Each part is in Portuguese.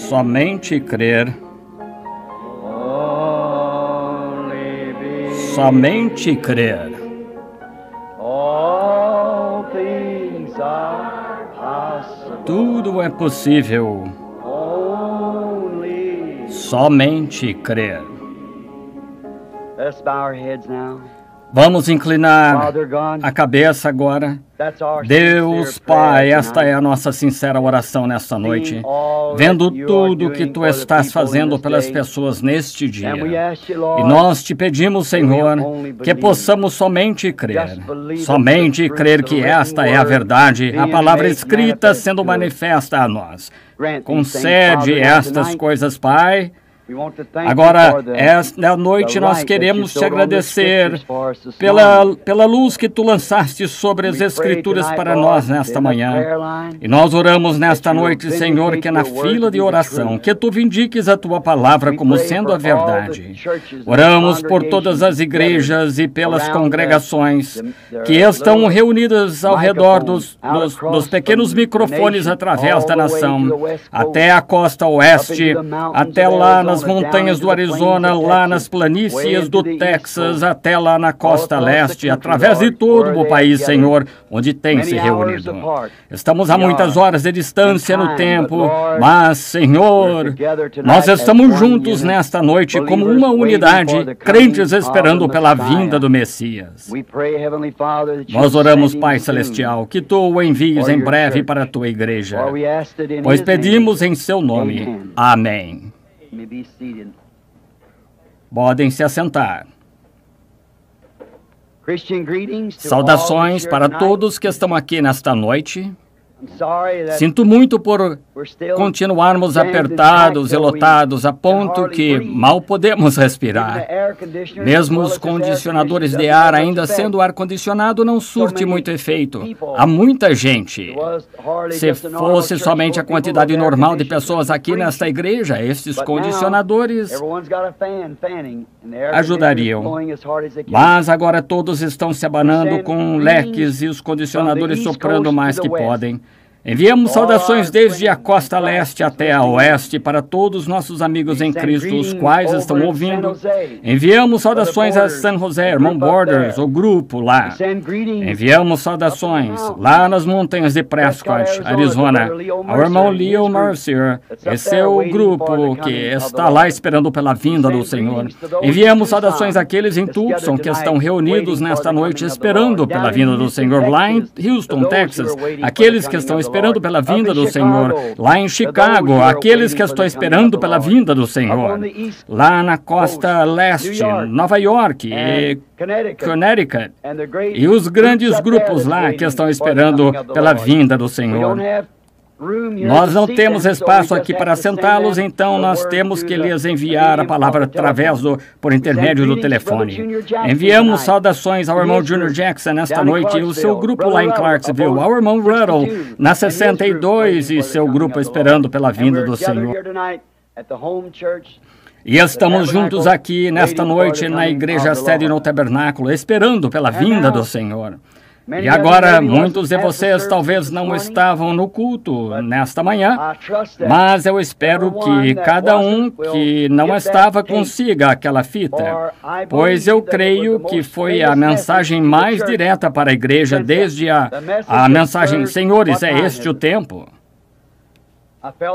Somente crer. Somente crer. Tudo é possível. Somente crer. Vamos inclinar a cabeça agora. Deus Pai, esta é a nossa sincera oração nesta noite. Vendo tudo que Tu estás fazendo pelas pessoas neste dia. E nós te pedimos, Senhor, que possamos somente crer. Somente crer que esta é a verdade, a palavra escrita sendo manifesta a nós. Concede estas coisas, Pai. Agora, esta noite nós queremos te agradecer pela luz que Tu lançaste sobre as Escrituras para nós nesta manhã. E nós oramos nesta noite, Senhor, que na fila de oração, que Tu vindiques a Tua palavra como sendo a verdade. Oramos por todas as igrejas e pelas congregações que estão reunidas ao redor dos pequenos microfones através da nação, até a costa oeste, até lá nas montanhas do Arizona, lá nas planícies do Texas, até lá na costa leste, através de todo o país, Senhor, onde tem se reunido. Estamos a muitas horas de distância no tempo, mas, Senhor, nós estamos juntos nesta noite como uma unidade, crentes esperando pela vinda do Messias. Nós oramos, Pai Celestial, que Tu o envies em breve para a Tua igreja, pois pedimos em Seu nome. Amém. Podem se assentar. Saudações para todos que estão aqui nesta noite. Sinto muito por continuarmos apertados e lotados a ponto que mal podemos respirar. Mesmo os condicionadores de ar, ainda sendo ar-condicionado, não surte muito efeito. Há muita gente. Se fosse somente a quantidade normal de pessoas aqui nesta igreja, estes condicionadores ajudariam. Mas agora todos estão se abanando com leques e os condicionadores soprando mais que podem. Enviamos saudações desde a costa leste até a oeste para todos os nossos amigos em Cristo, os quais estão ouvindo. Enviamos saudações a San José, irmão Borders, o grupo lá. Enviamos saudações lá nas montanhas de Prescott, Arizona, ao irmão Leo Mercier. Esse é o grupo que está lá esperando pela vinda do Senhor. Enviamos saudações àqueles em Tucson que estão reunidos nesta noite esperando pela vinda do Senhor, lá em Houston, Texas, aqueles que estão esperando pela vinda do Senhor, lá em Chicago, aqueles que estão esperando pela vinda do Senhor, lá na costa leste, Nova York e Connecticut, e os grandes grupos lá que estão esperando pela vinda do Senhor. Nós não temos espaço aqui para sentá-los, então nós temos que lhes enviar a palavra por intermédio do telefone. Enviamos saudações ao irmão Junior Jackson nesta noite e o seu grupo lá em Clarksville, ao irmão Ruddle na 62 e seu grupo esperando pela vinda do Senhor. E estamos juntos aqui nesta noite na igreja sede no tabernáculo, esperando pela vinda do Senhor. E agora, muitos de vocês talvez não estavam no culto nesta manhã, mas eu espero que cada um que não estava consiga aquela fita, pois eu creio que foi a mensagem mais direta para a igreja desde a mensagem, Senhores, é este o tempo.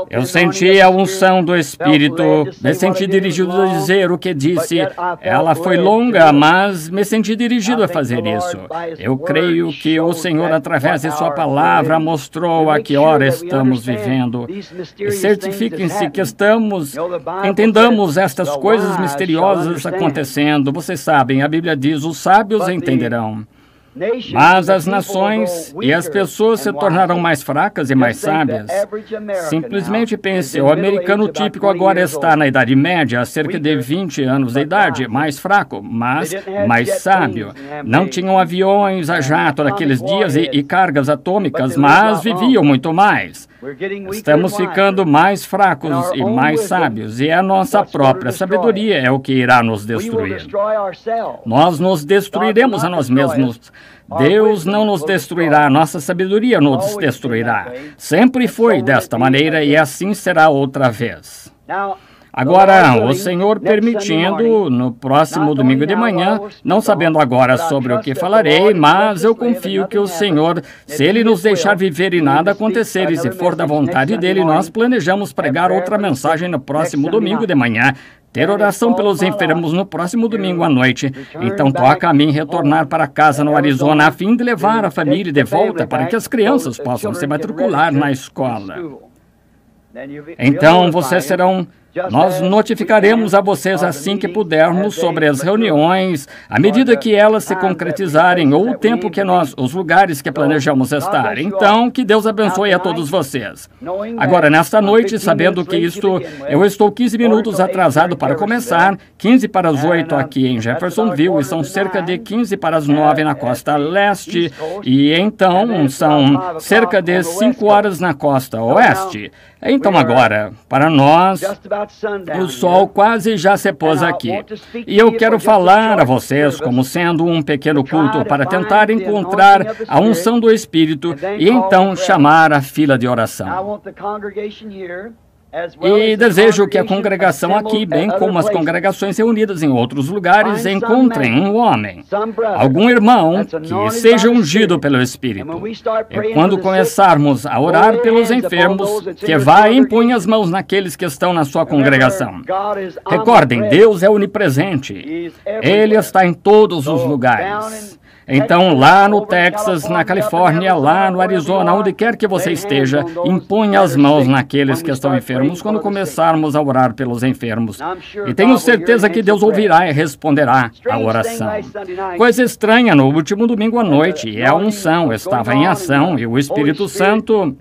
Eu senti a unção do Espírito, me senti dirigido a dizer o que disse. Ela foi longa, mas me senti dirigido a fazer isso. Eu creio que o Senhor, através de Sua palavra, mostrou a que hora estamos vivendo. E certifiquem-se que entendamos estas coisas misteriosas acontecendo. Vocês sabem, a Bíblia diz, os sábios entenderão. Mas as nações e as pessoas se tornarão mais fracas e mais sábias. Simplesmente pense, o americano típico agora está na Idade Média, há cerca de 20 anos de idade, mais fraco, mas mais sábio. Não tinham aviões a jato naqueles dias e cargas atômicas, mas viviam muito mais. Estamos ficando mais fracos e mais sábios, e a nossa própria sabedoria é o que irá nos destruir. Nós nos destruiremos a nós mesmos. Deus não nos destruirá, nossa sabedoria nos destruirá. Sempre foi desta maneira e assim será outra vez. Agora, o Senhor permitindo, no próximo domingo de manhã, não sabendo agora sobre o que falarei, mas eu confio que o Senhor, se Ele nos deixar viver e nada acontecer, e se for da vontade dEle, nós planejamos pregar outra mensagem no próximo domingo de manhã, ter oração pelos enfermos no próximo domingo à noite. Então toca a mim retornar para casa no Arizona a fim de levar a família de volta para que as crianças possam se matricular na escola. Então vocês serão... Nós notificaremos a vocês assim que pudermos sobre as reuniões, à medida que elas se concretizarem, ou o tempo que os lugares que planejamos estar. Então, que Deus abençoe a todos vocês. Agora, nesta noite, sabendo que eu estou 15 minutos atrasado para começar, 15 para as 8 aqui em Jeffersonville, e são cerca de 15 para as 9 na costa leste, e então são cerca de 5 horas na costa oeste. Então agora, para nós, o sol quase já se pôs aqui. E eu quero falar a vocês como sendo um pequeno culto para tentar encontrar a unção do Espírito e então chamar a fila de oração. E desejo que a congregação aqui, bem como as congregações reunidas em outros lugares, encontrem um homem, algum irmão que seja ungido pelo Espírito. E quando começarmos a orar pelos enfermos, que vá e imponha as mãos naqueles que estão na sua congregação. Recordem, Deus é onipresente. Ele está em todos os lugares. Então, lá no Texas, na Califórnia, lá no Arizona, onde quer que você esteja, imponha as mãos naqueles que estão enfermos quando começarmos a orar pelos enfermos. E tenho certeza que Deus ouvirá e responderá a oração. Coisa estranha, no último domingo à noite, e a unção estava em ação, e o Espírito Santo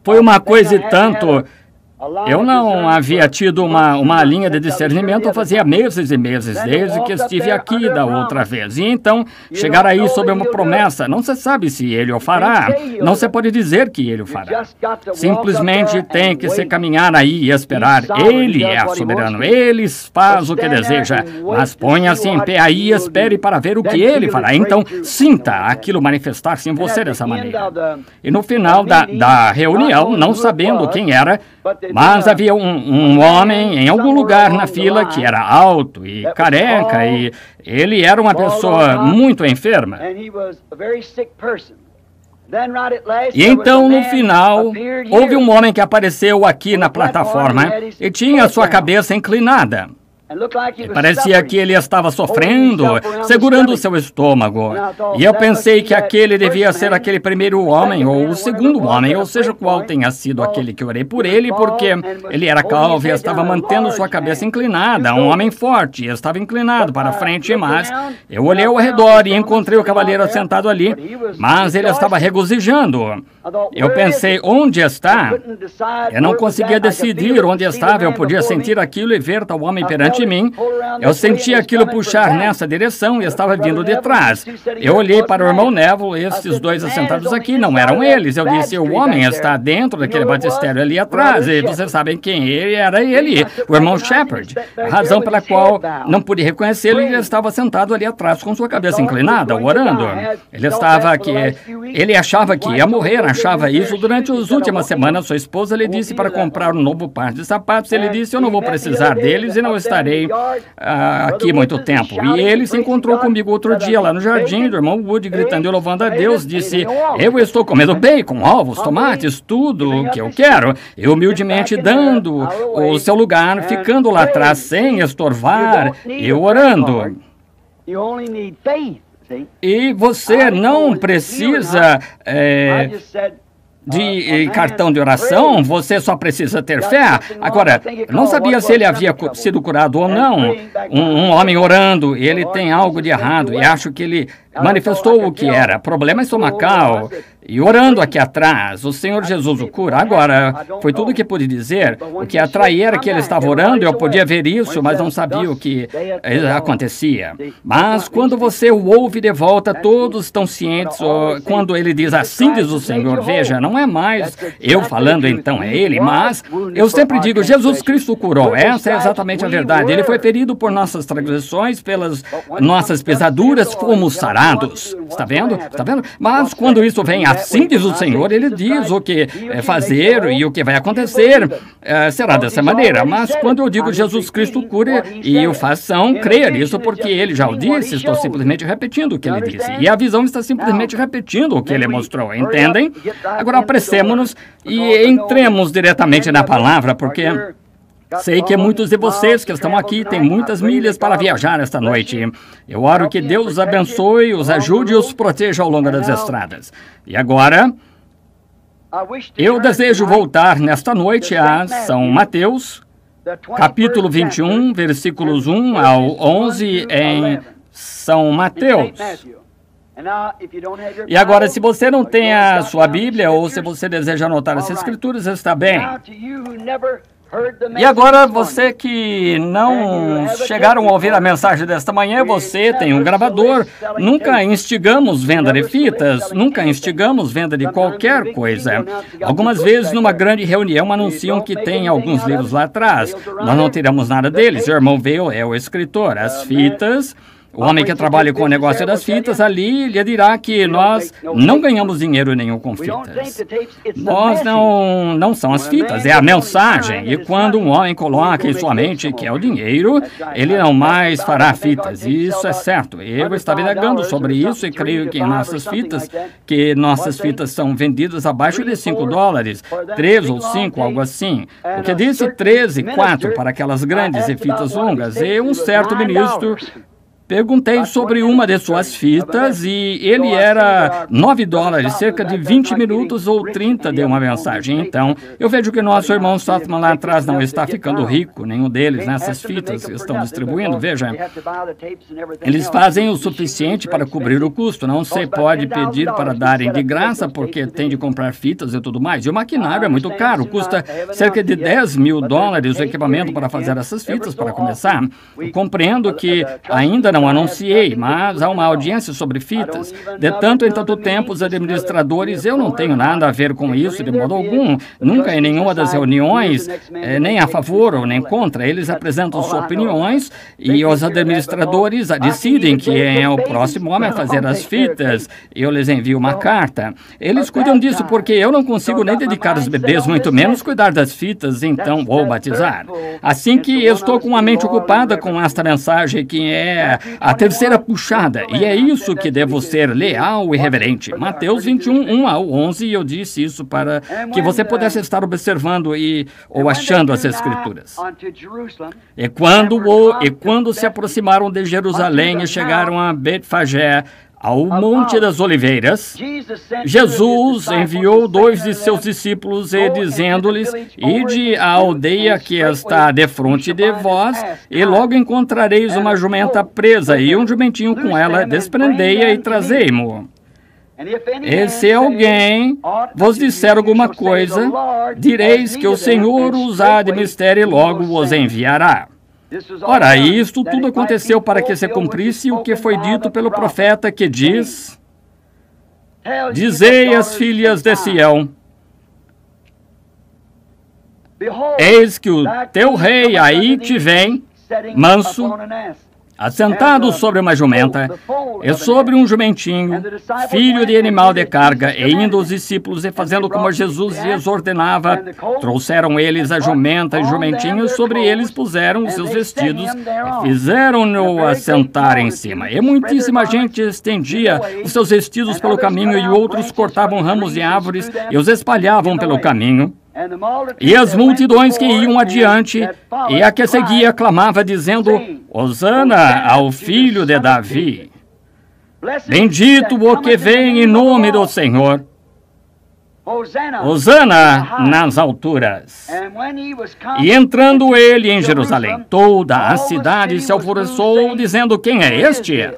foi uma coisa e tanto... Eu não havia tido uma linha de discernimento fazia meses e meses, desde que estive aqui da outra vez. E então, chegar aí sob uma promessa, não se sabe se ele o fará, não se pode dizer que ele o fará. Simplesmente tem que se caminhar aí e esperar. Ele é soberano, ele faz o que deseja, mas ponha-se em pé aí e espere para ver o que ele fará. Então, sinta aquilo manifestar-se em você dessa maneira. E no final da reunião, não sabendo quem era, mas havia um homem em algum lugar na fila que era alto e careca, e ele era uma pessoa muito enferma. E então, no final, houve um homem que apareceu aqui na plataforma e tinha sua cabeça inclinada. Parecia que ele estava sofrendo, segurando o seu estômago. E eu pensei que aquele devia ser aquele primeiro homem, ou o segundo homem, ou seja, qual tenha sido aquele que orei por ele, porque ele era calvo e estava mantendo sua cabeça inclinada, um homem forte, e estava inclinado para frente, mas eu olhei ao redor e encontrei o cavaleiro sentado ali, mas ele estava regozijando. Eu pensei, onde está? Eu não conseguia decidir onde estava, eu podia sentir aquilo e ver tal homem perante mim. Eu senti aquilo puxar nessa direção e estava vindo de trás. Eu olhei para o irmão Neville, estes dois assentados aqui não eram eles. Eu disse, o homem está dentro daquele batistério ali atrás, e vocês sabem quem ele era, ele, o irmão Shepard. A razão pela qual não pude reconhecê-lo, ele estava sentado ali atrás com sua cabeça inclinada, orando. Ele achava que ia morrer, achava isso. Durante as últimas semanas, sua esposa lhe disse para comprar um novo par de sapatos. Ele disse, eu não vou precisar deles e não estarei aqui muito tempo. E ele se encontrou comigo outro dia lá no jardim do irmão Wood, gritando e louvando a Deus. Disse, eu estou comendo bacon, ovos, tomates, tudo o que eu quero. E humildemente dando o seu lugar, ficando lá atrás sem estorvar e orando. E você não precisa de cartão de oração, você só precisa ter fé. Agora, não sabia se ele havia sido curado ou não. Um homem orando, ele tem algo de errado, e acho que ele manifestou o que era problema estomacal, e orando aqui atrás, o Senhor Jesus o cura. Agora, foi tudo o que pude dizer. O que atraía era que ele estava orando, eu podia ver isso, mas não sabia o que acontecia. Mas quando você o ouve de volta, todos estão cientes, quando ele diz assim diz o Senhor, veja, não é mais eu falando então, é ele, mas eu sempre digo, Jesus Cristo curou. Essa é exatamente a verdade. Ele foi ferido por nossas transgressões, pelas nossas pesaduras, fomos sarados. Está vendo? Está vendo? Mas quando isso vem assim diz o Senhor, ele diz o que fazer e o que vai acontecer será dessa maneira. Mas quando eu digo Jesus Cristo cura e o façam crer nisso, porque ele já o disse, estou simplesmente repetindo o que ele disse. E a visão está simplesmente repetindo o que ele mostrou, entendem? Agora apressemos-nos e entremos diretamente na palavra, porque sei que muitos de vocês que estão aqui têm muitas milhas para viajar esta noite. Eu oro que Deus os abençoe, os ajude e os proteja ao longo das estradas. E agora, eu desejo voltar nesta noite a São Mateus, capítulo 21, versículos 1 ao 11 em São Mateus. E agora, se você não tem a sua Bíblia ou se você deseja anotar as Escrituras, está bem. E agora, você que não chegaram a ouvir a mensagem desta manhã, você tem um gravador. Nunca instigamos venda de fitas, nunca instigamos venda de qualquer coisa. Algumas vezes, numa grande reunião, anunciam que tem alguns livros lá atrás. Nós não tiramos nada deles. O irmão Veio é o escritor. As fitas... O homem que trabalha com o negócio das fitas, ali lhe dirá que nós não ganhamos dinheiro nenhum com fitas. Nós não são as fitas, é a mensagem. E quando um homem coloca em sua mente que é o dinheiro, ele não mais fará fitas. Isso é certo. Eu estava indagando sobre isso e creio que nossas fitas são vendidas abaixo de $5, 3 ou 5, algo assim. O que disse 13, 4 para aquelas grandes e fitas longas. E um certo ministro... Perguntei sobre uma de suas fitas e ele era $9, cerca de 20 minutos ou 30 de uma mensagem. Então, eu vejo que nosso irmão Sotman lá atrás não está ficando rico, nenhum deles nessas fitas que estão distribuindo. Veja, eles fazem o suficiente para cobrir o custo. Não se pode pedir para darem de graça porque tem de comprar fitas e tudo mais. E o maquinário é muito caro, custa cerca de $10 mil o equipamento para fazer essas fitas para começar. Eu compreendo que ainda não anunciei, mas há uma audiência sobre fitas. De tanto em tanto tempo, os administradores, eu não tenho nada a ver com isso de modo algum. Nunca em nenhuma das reuniões, nem a favor ou nem contra. Eles apresentam suas opiniões e os administradores decidem quem é o próximo homem a fazer as fitas. Eu lhes envio uma carta. Eles cuidam disso porque eu não consigo nem dedicar os bebês, muito menos cuidar das fitas, então vou batizar. Assim que eu estou com a mente ocupada com esta mensagem que é a terceira puxada, e é isso que devo ser leal e reverente. Mateus 21, 1 ao 11, e eu disse isso para que você pudesse estar observando ou achando as Escrituras. E quando se aproximaram de Jerusalém e chegaram a Betfagé, ao Monte das Oliveiras, Jesus enviou 2 de seus discípulos e dizendo-lhes, ide à aldeia que está defronte de vós, e logo encontrareis uma jumenta presa e um jumentinho com ela, desprendei-a e trazei-mo. E se alguém vos disser alguma coisa, direis que o Senhor os há de mistério e logo os enviará. Ora, isto tudo aconteceu para que se cumprisse o que foi dito pelo profeta que diz, dizei às filhas de Sião, eis que o teu rei aí te vem, manso, assentado sobre uma jumenta e sobre um jumentinho, filho de animal de carga, e indo os discípulos e fazendo como Jesus lhes ordenava, trouxeram eles a jumenta e jumentinho, sobre eles puseram os seus vestidos e fizeram-no assentar em cima. E muitíssima gente estendia os seus vestidos pelo caminho e outros cortavam ramos de árvores e os espalhavam pelo caminho. E as multidões que iam adiante e a que seguia clamava dizendo, Hosana ao filho de Davi. Bendito o que vem em nome do Senhor. Hosana nas alturas. E entrando ele em Jerusalém, toda a cidade se alvoroçou dizendo, quem é este?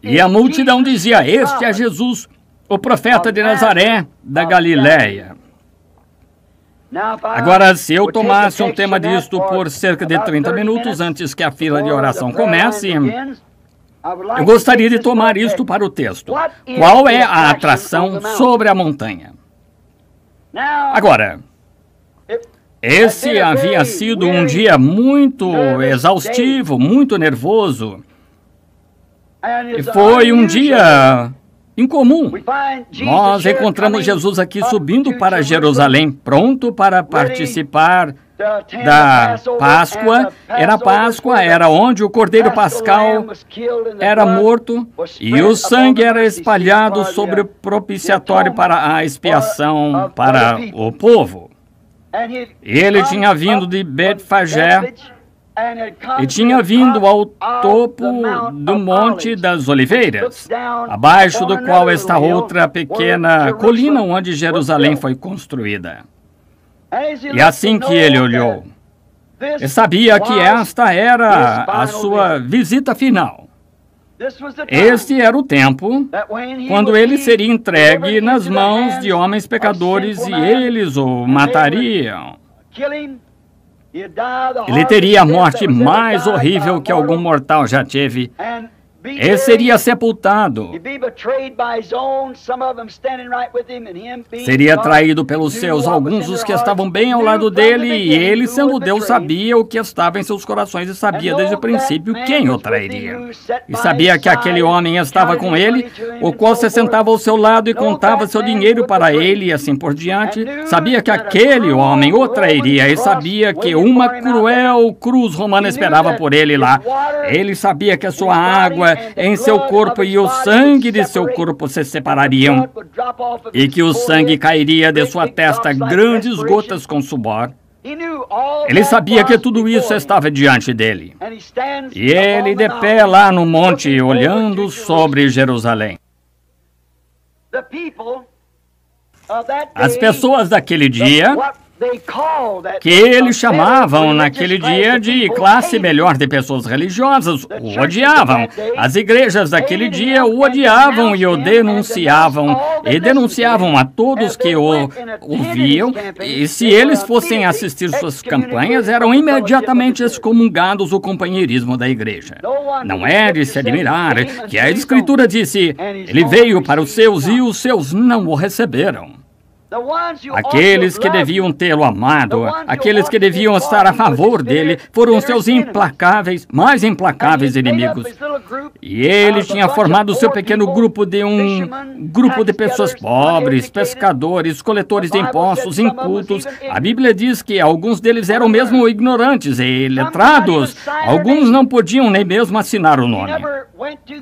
E a multidão dizia: este é Jesus, o profeta de Nazaré, da Galiléia. Agora, se eu tomasse um tema disto por cerca de 30 minutos antes que a fila de oração comece, eu gostaria de tomar isto para o texto. Qual é a atração sobre a montanha? Agora, esse havia sido um dia muito exaustivo, muito nervoso. E foi um dia incomum. Nós encontramos Jesus aqui subindo para Jerusalém, pronto para participar da Páscoa. Era Páscoa, era onde o Cordeiro Pascal era morto e o sangue era espalhado sobre o propiciatório para a expiação para o povo. Ele tinha vindo de Betfagé e tinha vindo ao topo do Monte das Oliveiras, abaixo do qual está outra pequena colina onde Jerusalém foi construída. E assim que ele olhou, ele sabia que esta era a sua visita final. Este era o tempo quando ele seria entregue nas mãos de homens pecadores e eles o matariam. Ele teria a morte mais horrível que algum mortal já teve. Ele seria sepultado. Seria traído pelos seus, alguns dos que estavam bem ao lado dele, e ele, sendo Deus, sabia o que estava em seus corações e sabia desde o princípio quem o trairia. E sabia que aquele homem estava com ele, o qual se sentava ao seu lado e contava seu dinheiro para ele e assim por diante. Sabia que aquele homem o trairia e sabia que uma cruel cruz romana esperava por ele lá. Ele sabia que a sua água em seu corpo e o sangue de seu corpo se separariam, e que o sangue cairia de sua testa grandes gotas com suor. Ele sabia que tudo isso estava diante dele. E ele de pé lá no monte, olhando sobre Jerusalém. As pessoas daquele dia, que eles chamavam naquele dia de classe melhor de pessoas religiosas, o odiavam. As igrejas daquele dia o odiavam e o denunciavam. E denunciavam a todos que o ouviam. E se eles fossem assistir suas campanhas, eram imediatamente excomungados o companheirismo da igreja. Não é de se admirar que a Escritura disse: ele veio para os seus e os seus não o receberam. Aqueles que deviam tê-lo amado, aqueles que deviam estar a favor dele, foram seus implacáveis, mais implacáveis inimigos. E ele tinha formado seu pequeno grupo de um grupo de pessoas pobres, pescadores, coletores de impostos, incultos. A Bíblia diz que alguns deles eram mesmo ignorantes e letrados. Alguns não podiam nem mesmo assinar o nome.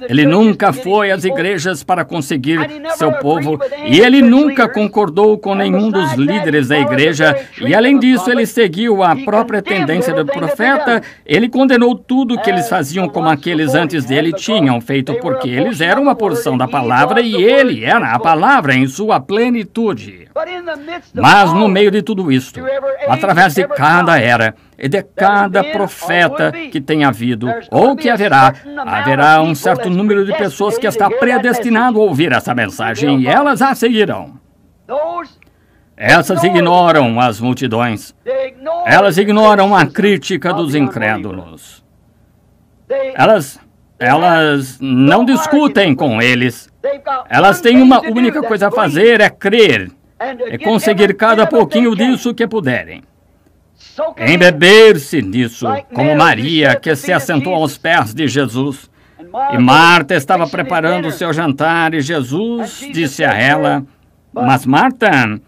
Ele nunca foi às igrejas para conseguir seu povo e ele nunca concordou com nenhum dos líderes da igreja, e além disso ele seguiu a própria tendência do profeta. Ele condenou tudo que eles faziam como aqueles antes dele tinham feito, porque eles eram uma porção da palavra e ele era a palavra em sua plenitude. Mas no meio de tudo isto, através de cada era e de cada profeta que tem havido ou que haverá um certo número de pessoas que está predestinado a ouvir essa mensagem e elas a seguirão. Essas ignoram as multidões. Elas ignoram a crítica dos incrédulos. Elas não discutem com eles. Elas têm uma única coisa a fazer, é crer. É conseguir cada pouquinho disso que puderem. Embeber-se nisso, como Maria, que se assentou aos pés de Jesus. E Marta estava preparando o seu jantar e Jesus disse a ela: mas Marta,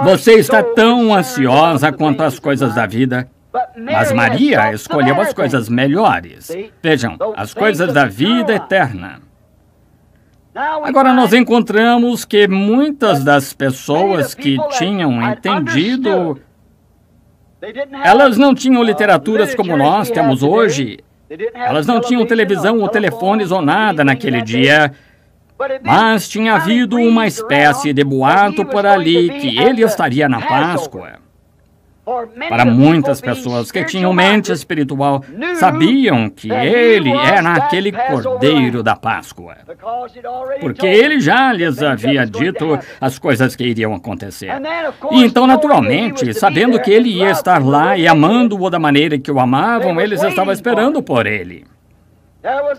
você está tão ansiosa quanto as coisas da vida, mas Maria escolheu as coisas melhores. Vejam, as coisas da vida eterna. Agora nós encontramos que muitas das pessoas que tinham entendido, elas não tinham literaturas como nós temos hoje. Elas não tinham televisão ou telefones ou nada naquele dia. Mas tinha havido uma espécie de boato por ali que ele estaria na Páscoa. Para muitas pessoas que tinham mente espiritual, sabiam que ele era aquele Cordeiro da Páscoa, porque ele já lhes havia dito as coisas que iriam acontecer. E então, naturalmente, sabendo que ele ia estar lá e amando-o da maneira que o amavam, eles estavam esperando por ele.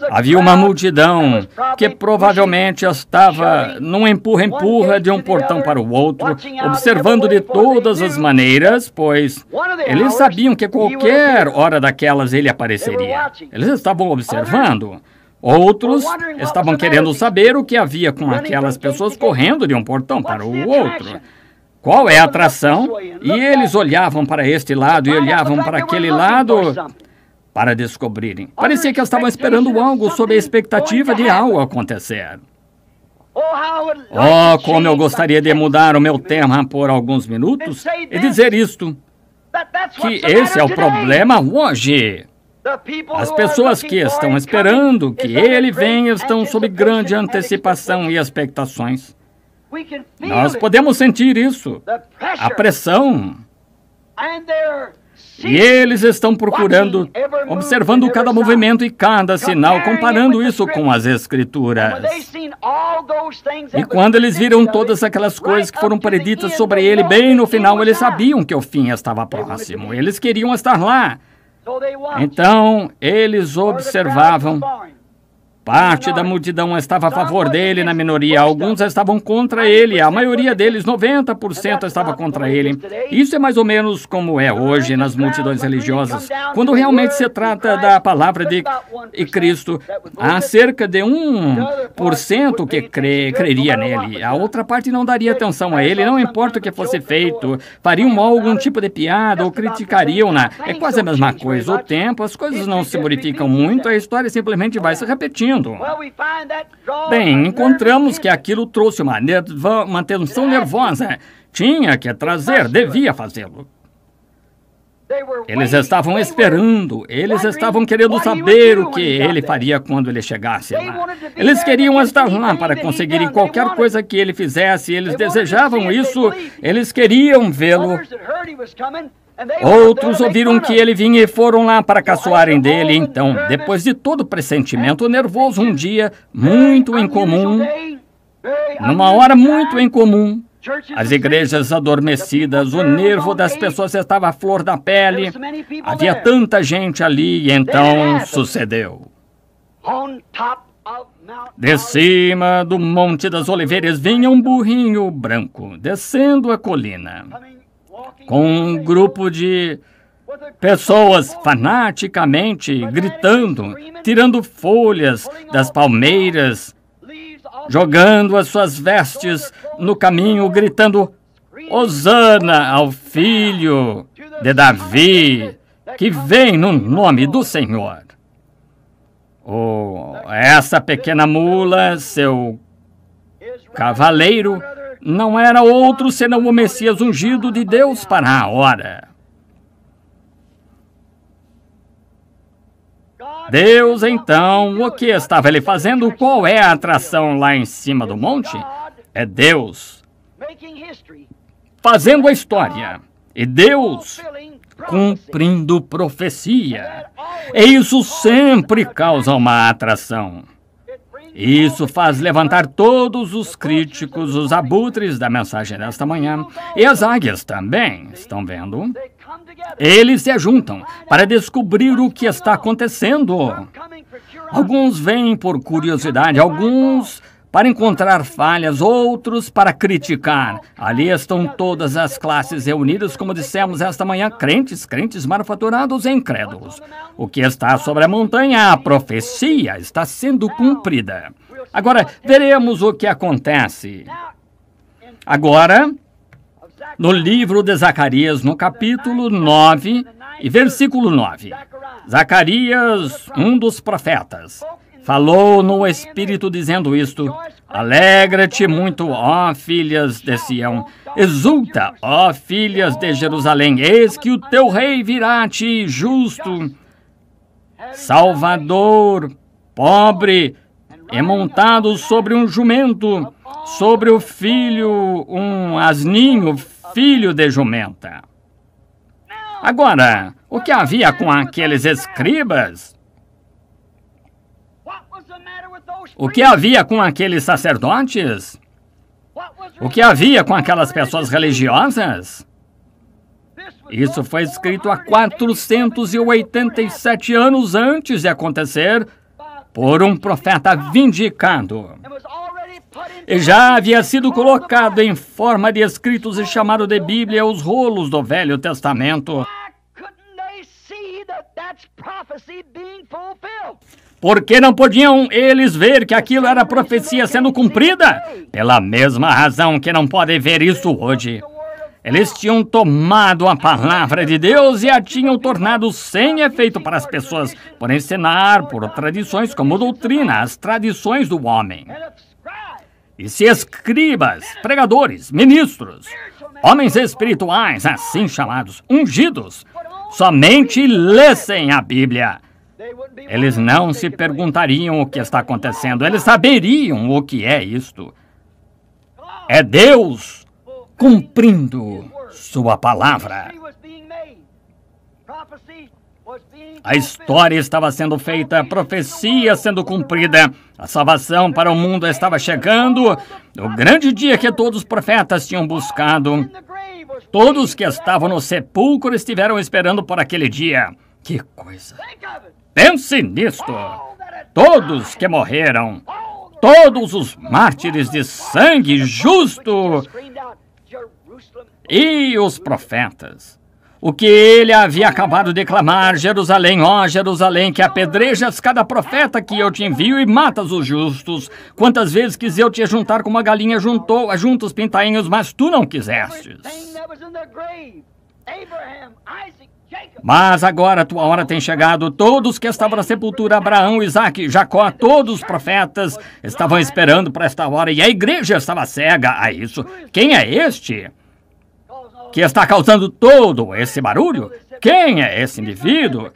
Havia uma multidão que provavelmente estava num empurra-empurra de um portão para o outro, observando de todas as maneiras, pois eles sabiam que qualquer hora daquelas ele apareceria. Eles estavam observando. Outros estavam querendo saber o que havia com aquelas pessoas correndo de um portão para o outro. Qual é a atração? E eles olhavam para este lado e olhavam para aquele lado para descobrirem. Parecia que estavam esperando algo sob a expectativa de algo acontecer. Oh, como eu gostaria de mudar o meu tema por alguns minutos e dizer isto, que esse é o problema hoje. As pessoas que estão esperando que ele venha estão sob grande antecipação e expectações. Nós podemos sentir isso, a pressão. E eles estão procurando, observando cada movimento e cada sinal, comparando isso com as Escrituras. E quando eles viram todas aquelas coisas que foram preditas sobre ele, bem no final, eles sabiam que o fim estava próximo. Eles queriam estar lá. Então, eles observavam. Parte da multidão estava a favor dele, na minoria. Alguns estavam contra ele. A maioria deles, 90%, estava contra ele. Isso é mais ou menos como é hoje nas multidões religiosas. Quando realmente se trata da palavra de Cristo, há cerca de 1% que creria nele. A outra parte não daria atenção a ele, não importa o que fosse feito. Fariam algum tipo de piada ou criticariam-na. É quase a mesma coisa. O tempo, as coisas não se modificam muito, a história simplesmente vai se repetindo. Bem, encontramos que aquilo trouxe uma tensão nervosa. Tinha que trazer, devia fazê-lo. Eles estavam esperando, eles estavam querendo saber o que ele faria quando ele chegasse lá. Eles queriam estar lá para conseguirem qualquer coisa que ele fizesse, eles desejavam isso, eles queriam vê-lo. Outros ouviram que ele vinha e foram lá para caçoarem dele. Então, depois de todo o pressentimento nervoso, um dia muito incomum, numa hora muito incomum, as igrejas adormecidas, o nervo das pessoas estava à flor da pele, havia tanta gente ali e então sucedeu. De cima do Monte das Oliveiras vinha um burrinho branco, descendo a colina, com um grupo de pessoas fanaticamente gritando, tirando folhas das palmeiras, jogando as suas vestes no caminho, gritando: Hosana ao filho de Davi, que vem no nome do Senhor. Oh, essa pequena mula, seu cavaleiro, não era outro senão o Messias ungido de Deus para a hora. Deus, então, o que estava ele fazendo? Qual é a atração lá em cima do monte? É Deus fazendo a história. E Deus cumprindo profecia. E isso sempre causa uma atração. Isso faz levantar todos os críticos, os abutres da mensagem desta manhã. E as águias também, estão vendo? Eles se ajuntam para descobrir o que está acontecendo. Alguns vêm por curiosidade, alguns para encontrar falhas, outros para criticar. Ali estão todas as classes reunidas, como dissemos esta manhã, crentes, manufaturados e incrédulos. O que está sobre a montanha, a profecia, está sendo cumprida. Agora, veremos o que acontece. Agora, no livro de Zacarias, no capítulo 9 e versículo 9. Zacarias, um dos profetas, falou no Espírito dizendo isto: Alegra-te muito, ó filhas de Sião. Exulta, ó filhas de Jerusalém. Eis que o teu rei virá a ti, justo, salvador, pobre, e montado sobre um jumento, sobre o filho, um asninho, filho de jumenta. Agora, o que havia com aqueles escribas? O que havia com aqueles sacerdotes? O que havia com aquelas pessoas religiosas? Isso foi escrito há 487 anos antes de acontecer por um profeta vindicado. E já havia sido colocado em forma de escritos e chamado de Bíblia os rolos do Velho Testamento. Por que não podiam eles ver que aquilo era profecia sendo cumprida? Pela mesma razão que não podem ver isso hoje. Eles tinham tomado a palavra de Deus e a tinham tornado sem efeito para as pessoas, por ensinar por tradições como doutrina, as tradições do homem. E se escribas, pregadores, ministros, homens espirituais, assim chamados, ungidos, somente lessem a Bíblia, eles não se perguntariam o que está acontecendo, eles saberiam o que é isto. É Deus cumprindo sua palavra. A história estava sendo feita, a profecia sendo cumprida, a salvação para o mundo estava chegando, o grande dia que todos os profetas tinham buscado. Todos que estavam no sepulcro estiveram esperando por aquele dia. Que coisa! Pense nisto! Todos que morreram, todos os mártires de sangue justo e os profetas. O que ele havia acabado de clamar: Jerusalém, ó Jerusalém, que apedrejas cada profeta que eu te envio e matas os justos. Quantas vezes quis eu te juntar como uma galinha junta os pintainhos, mas tu não quisestes. Mas agora a tua hora tem chegado. Todos que estavam na sepultura, Abraão, Isaque, Jacó, todos os profetas estavam esperando para esta hora e a igreja estava cega a isso. Quem é este que está causando todo esse barulho? Quem é esse indivíduo?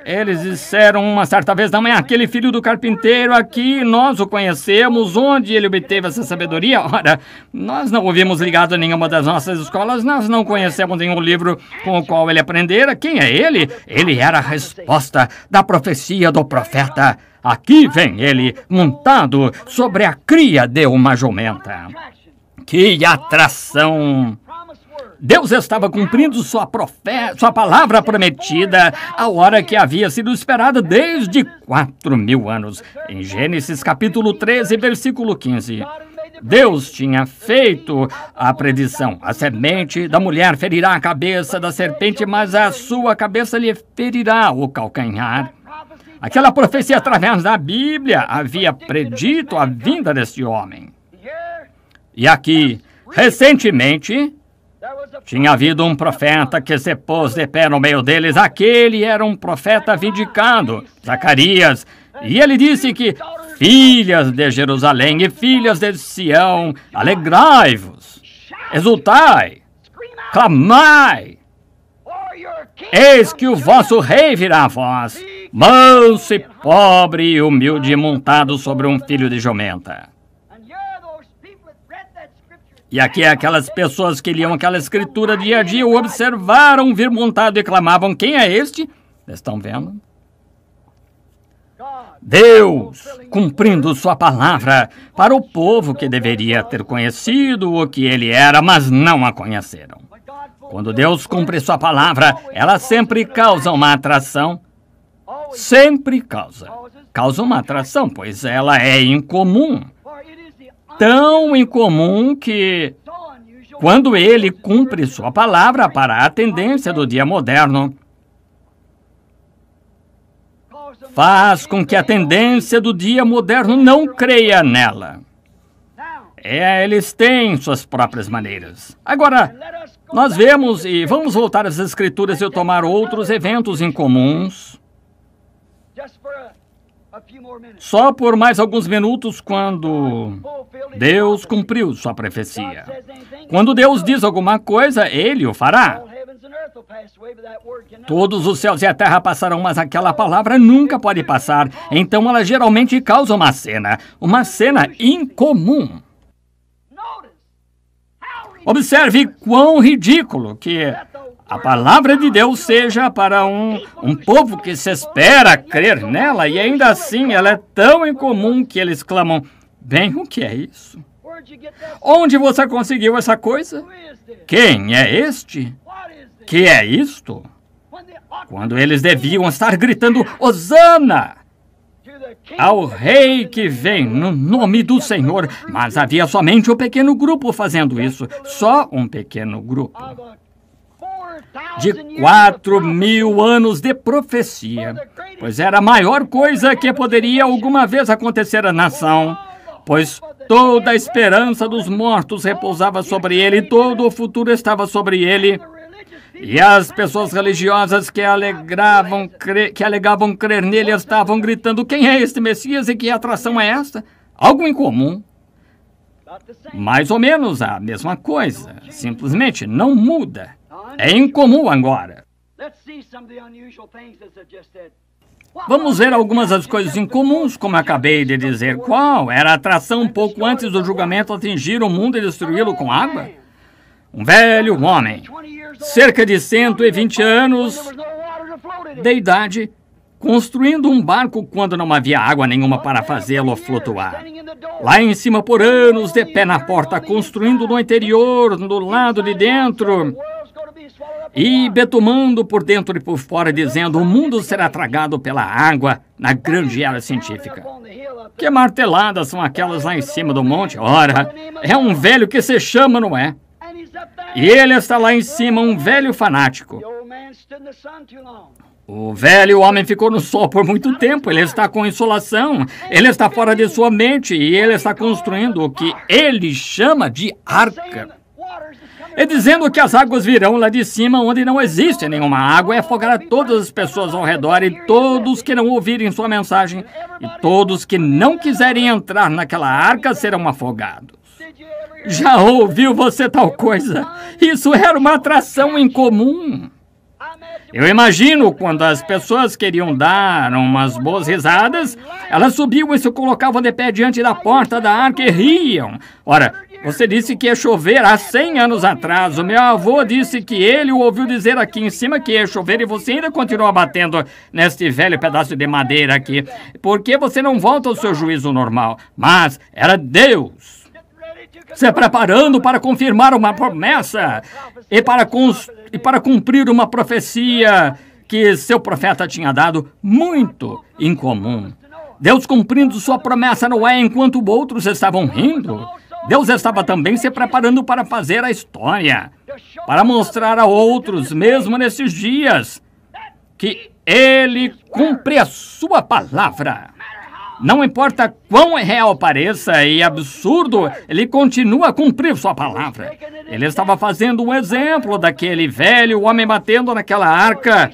Eles disseram uma certa vez: não é aquele filho do carpinteiro aqui, nós o conhecemos, onde ele obteve essa sabedoria? Ora, nós não ouvimos ligado a nenhuma das nossas escolas, nós não conhecemos nenhum livro com o qual ele aprendera. Quem é ele? Ele era a resposta da profecia do profeta. Aqui vem ele, montado sobre a cria de uma jumenta. Que atração! Deus estava cumprindo sua palavra prometida, a hora que havia sido esperada desde 4.000 anos. Em Gênesis capítulo 13, versículo 15. Deus tinha feito a predição: a semente da mulher ferirá a cabeça da serpente, mas a sua cabeça lhe ferirá o calcanhar. Aquela profecia através da Bíblia havia predito a vinda deste homem. E aqui, recentemente, tinha havido um profeta que se pôs de pé no meio deles. Aquele era um profeta vindicado, Zacarias. E ele disse que: filhas de Jerusalém e filhas de Sião, alegrai-vos, exultai, clamai. Eis que o vosso rei virá a vós, manso e pobre e humilde, montado sobre um filho de jumenta. E aqui aquelas pessoas que liam aquela escritura dia a dia o observaram vir montado e clamavam: quem é este? Estão vendo? Deus cumprindo sua palavra para o povo que deveria ter conhecido o que ele era, mas não a conheceram. Quando Deus cumpre sua palavra, ela sempre causa uma atração. Sempre causa uma atração, pois ela é incomum. Tão incomum que, quando ele cumpre sua palavra para a tendência do dia moderno, faz com que a tendência do dia moderno não creia nela. Eles têm suas próprias maneiras. Agora, nós vemos, e vamos voltar às Escrituras e tomar outros eventos incomuns, só por mais alguns minutos, quando Deus cumpriu sua profecia. Quando Deus diz alguma coisa, Ele o fará. Todos os céus e a terra passarão, mas aquela palavra nunca pode passar. Então ela geralmente causa uma cena incomum. Observe quão ridículo que a palavra de Deus seja para um povo que se espera crer nela, e ainda assim ela é tão incomum que eles clamam, bem, o que é isso? Onde você conseguiu essa coisa? Quem é este? Que é isto? Quando eles deviam estar gritando, Hosana! Ao rei que vem no nome do Senhor, mas havia somente um pequeno grupo fazendo isso, só um pequeno grupo. De 4.000 anos de profecia, pois era a maior coisa que poderia alguma vez acontecer à nação, pois toda a esperança dos mortos repousava sobre ele, todo o futuro estava sobre ele. E as pessoas religiosas que alegavam crer nele estavam gritando, quem é este Messias e que atração é esta? Algo incomum. Mais ou menos a mesma coisa, simplesmente não muda. É incomum agora. Vamos ver algumas das coisas incomuns, como acabei de dizer. Qual era a atração pouco antes do julgamento atingir o mundo e destruí-lo com água? Um velho homem, cerca de 120 anos de idade, construindo um barco quando não havia água nenhuma para fazê-lo flutuar. Lá em cima por anos, de pé na porta, construindo no interior, do lado de dentro, e betumando por dentro e por fora, dizendo, o mundo será tragado pela água na grande era científica. Que marteladas são aquelas lá em cima do monte? Ora, é um velho que se chama Noé. E ele está lá em cima, um velho fanático. O velho homem ficou no sol por muito tempo, ele está com insolação, ele está fora de sua mente e ele está construindo o que ele chama de arca. E dizendo que as águas virão lá de cima, onde não existe nenhuma água, e afogará todas as pessoas ao redor, e todos que não ouvirem sua mensagem, e todos que não quiserem entrar naquela arca serão afogados. Já ouviu você tal coisa? Isso era uma atração incomum. Eu imagino quando as pessoas queriam dar umas boas risadas, elas subiam e se colocavam de pé diante da porta da arca e riam. Ora, você disse que ia chover há 100 anos atrás. O meu avô disse que ele o ouviu dizer aqui em cima que ia chover e você ainda continua batendo neste velho pedaço de madeira aqui. Por que você não volta ao seu juízo normal? Mas era Deus se preparando para confirmar uma promessa e para cumprir uma profecia que seu profeta tinha dado, muito incomum. Deus cumprindo sua promessa não é enquanto outros estavam rindo. Deus estava também se preparando para fazer a história, para mostrar a outros, mesmo nesses dias, que Ele cumpre a sua palavra. Não importa quão real pareça e absurdo, ele continua a cumprir sua palavra. Ele estava fazendo um exemplo daquele velho homem batendo naquela arca.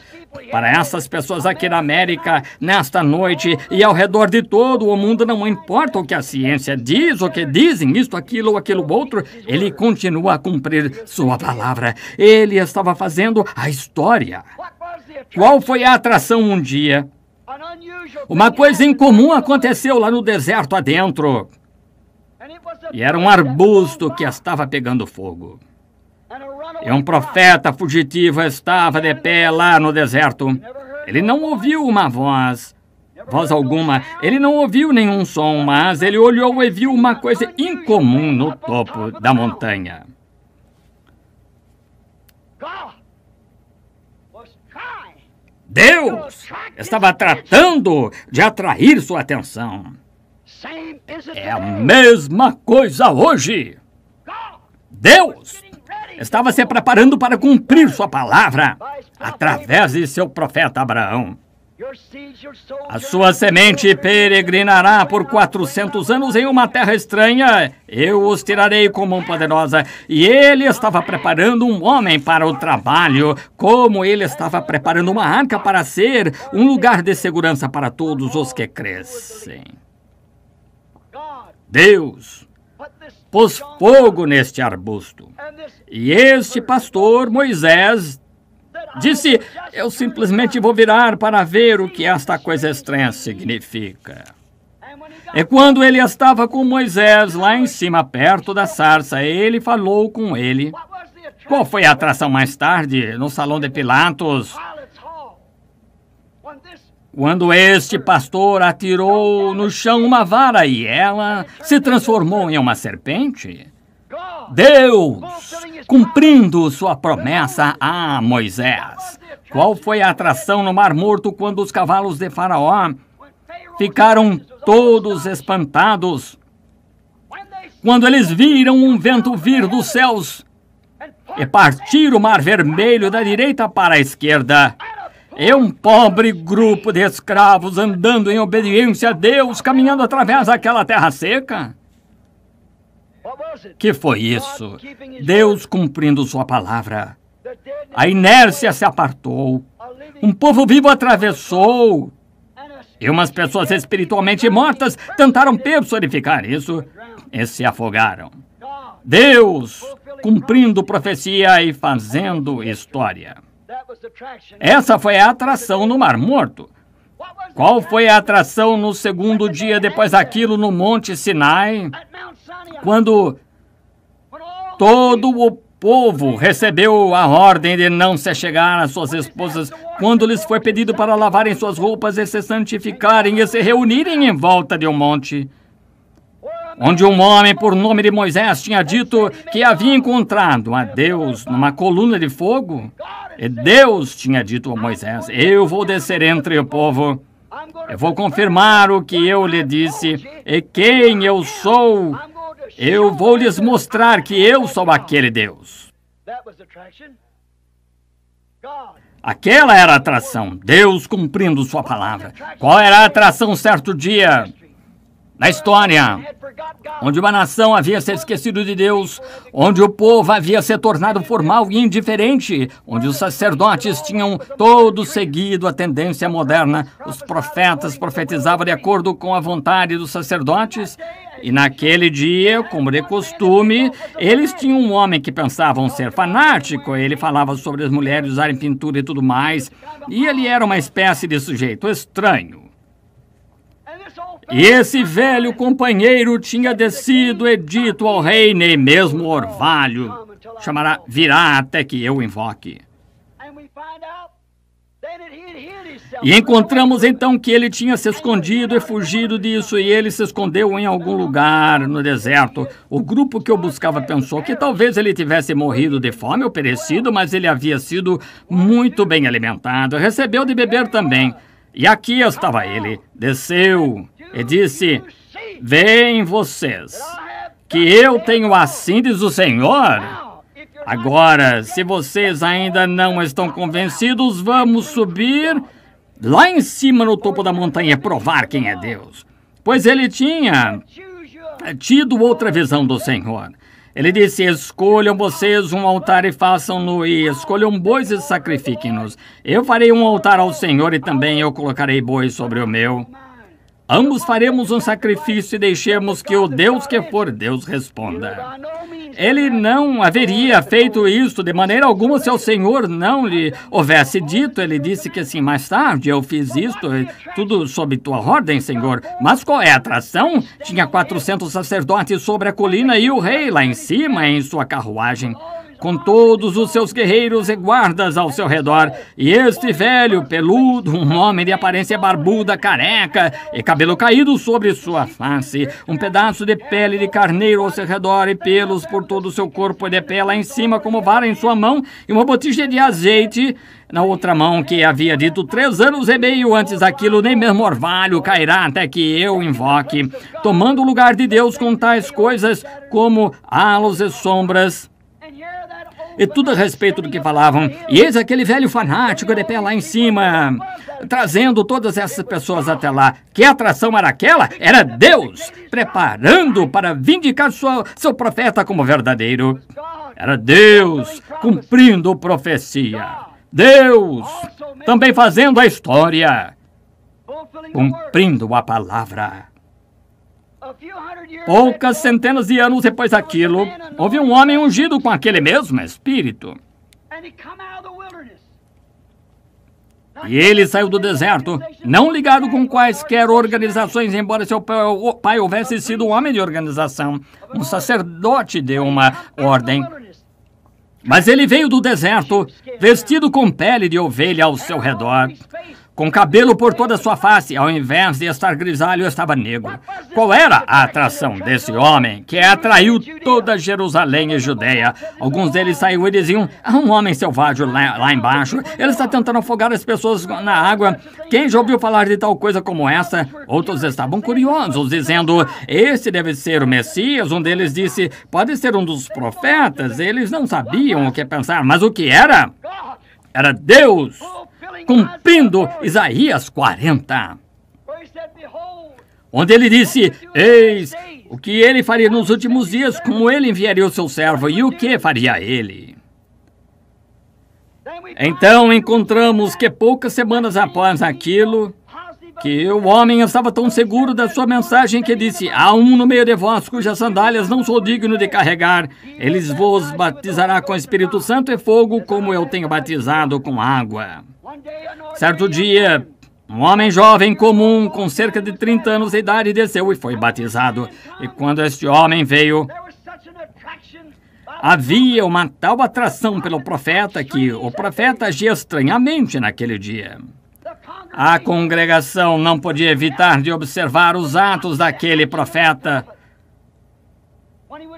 Para essas pessoas aqui na América, nesta noite e ao redor de todo o mundo, não importa o que a ciência diz, o que dizem, isto, aquilo ou aquilo outro, ele continua a cumprir sua palavra. Ele estava fazendo a história. Qual foi a atração um dia? Uma coisa incomum aconteceu lá no deserto adentro. E era um arbusto que estava pegando fogo. E um profeta fugitivo estava de pé lá no deserto. Ele não ouviu uma voz alguma. Ele não ouviu nenhum som, mas ele olhou e viu uma coisa incomum no topo da montanha. Deus estava tratando de atrair sua atenção. É a mesma coisa hoje. Deus estava se preparando para cumprir sua palavra através de seu profeta Abraão. A sua semente peregrinará por 400 anos em uma terra estranha. Eu os tirarei com mão poderosa. E ele estava preparando um homem para o trabalho, como ele estava preparando uma arca para ser um lugar de segurança para todos os que crescem. Deus pôs fogo neste arbusto. E este pastor, Moisés, disse, eu simplesmente vou virar para ver o que esta coisa estranha significa. E quando ele estava com Moisés lá em cima, perto da sarça, ele falou com ele. Qual foi a atração mais tarde, no salão de Pilatos? Quando este pastor atirou no chão uma vara e ela se transformou em uma serpente? Deus, cumprindo sua promessa a Moisés. Qual foi a atração no Mar Morto quando os cavalos de Faraó ficaram todos espantados? Quando eles viram um vento vir dos céus e partir o Mar Vermelho da direita para a esquerda, e um pobre grupo de escravos andando em obediência a Deus, caminhando através daquela terra seca? Que foi isso? Deus cumprindo sua palavra. A inércia se apartou. Um povo vivo atravessou. E umas pessoas espiritualmente mortas tentaram personificar isso e se afogaram. Deus cumprindo profecia e fazendo história. Essa foi a atração no Mar Morto. Qual foi a atração no segundo dia depois daquilo no Monte Sinai? Quando todo o povo recebeu a ordem de não se achegar às suas esposas, quando lhes foi pedido para lavarem suas roupas e se santificarem e se reunirem em volta de um monte, onde um homem por nome de Moisés tinha dito que havia encontrado a Deus numa coluna de fogo, e Deus tinha dito a Moisés: eu vou descer entre o povo, eu vou confirmar o que eu lhe disse, e quem eu sou, eu vou lhes mostrar que eu sou aquele Deus. Aquela era a atração, Deus cumprindo sua palavra. Qual era a atração certo dia na história, onde uma nação havia se esquecido de Deus, onde o povo havia se tornado formal e indiferente, onde os sacerdotes tinham todos seguido a tendência moderna, os profetas profetizavam de acordo com a vontade dos sacerdotes, e naquele dia, como de costume, eles tinham um homem que pensavam ser fanático, ele falava sobre as mulheres usarem pintura e tudo mais, e ele era uma espécie de sujeito estranho. E esse velho companheiro tinha descido e dito ao rei: nem mesmo orvalho virá até que eu invoque. E encontramos então que ele tinha se escondido e fugido disso, e ele se escondeu em algum lugar no deserto. O grupo que o buscava pensou que talvez ele tivesse morrido de fome ou perecido, mas ele havia sido muito bem alimentado, recebeu de beber também. E aqui estava ele, desceu e disse: veem vocês, que eu tenho assim diz o Senhor. Agora, se vocês ainda não estão convencidos, vamos subir lá em cima no topo da montanha e provar quem é Deus. Pois ele tinha tido outra visão do Senhor. Ele disse: escolham vocês um altar e façam-no, e escolham bois e sacrifiquem-nos. Eu farei um altar ao Senhor e também eu colocarei bois sobre o meu. Ambos faremos um sacrifício e deixemos que o Deus que for Deus responda. Ele não haveria feito isso de maneira alguma se o Senhor não lhe houvesse dito. Ele disse que assim, mais tarde eu fiz isto, tudo sob tua ordem, Senhor. Mas qual é a atração? Tinha 400 sacerdotes sobre a colina e o rei lá em cima em sua carruagem, com todos os seus guerreiros e guardas ao seu redor, e este velho, peludo, um homem de aparência barbuda, careca e cabelo caído sobre sua face, um pedaço de pele de carneiro ao seu redor e pelos por todo o seu corpo e de pé lá em cima como vara em sua mão e uma botija de azeite na outra mão, que havia dito 3 anos e meio antes daquilo, nem mesmo orvalho cairá até que eu invoque, tomando o lugar de Deus com tais coisas como halos e sombras, e tudo a respeito do que falavam. E eis aquele velho fanático de pé lá em cima, trazendo todas essas pessoas até lá. Que atração era aquela? Era Deus, preparando para vindicar seu profeta como verdadeiro. Era Deus cumprindo profecia. Deus também fazendo a história, cumprindo a palavra. Poucas centenas de anos depois daquilo, houve um homem ungido com aquele mesmo Espírito. E ele saiu do deserto, não ligado com quaisquer organizações, embora seu pai houvesse sido um homem de organização. Um sacerdote deu uma ordem. Mas ele veio do deserto, vestido com pele de ovelha ao seu redor, com cabelo por toda a sua face, ao invés de estar grisalho, estava negro. Qual era a atração desse homem que atraiu toda Jerusalém e Judeia? Alguns deles saíram e diziam: há um homem selvagem lá embaixo, ele está tentando afogar as pessoas na água. Quem já ouviu falar de tal coisa como essa? Outros estavam curiosos, dizendo: esse deve ser o Messias. Um deles disse: pode ser um dos profetas. Eles não sabiam o que pensar, mas o que era? Era Deus cumprindo Isaías 40, onde ele disse: eis o que ele faria nos últimos dias, como ele enviaria o seu servo, e o que faria ele. Então encontramos que poucas semanas após aquilo, que o homem estava tão seguro da sua mensagem que disse: há um no meio de vós cujas sandálias não sou digno de carregar. Ele vos batizará com Espírito Santo e fogo, como eu tenho batizado com água. Certo dia, um homem jovem comum, com cerca de 30 anos de idade, desceu e foi batizado. E quando este homem veio, havia uma tal atração pelo profeta que o profeta agia estranhamente naquele dia. A congregação não podia evitar de observar os atos daquele profeta.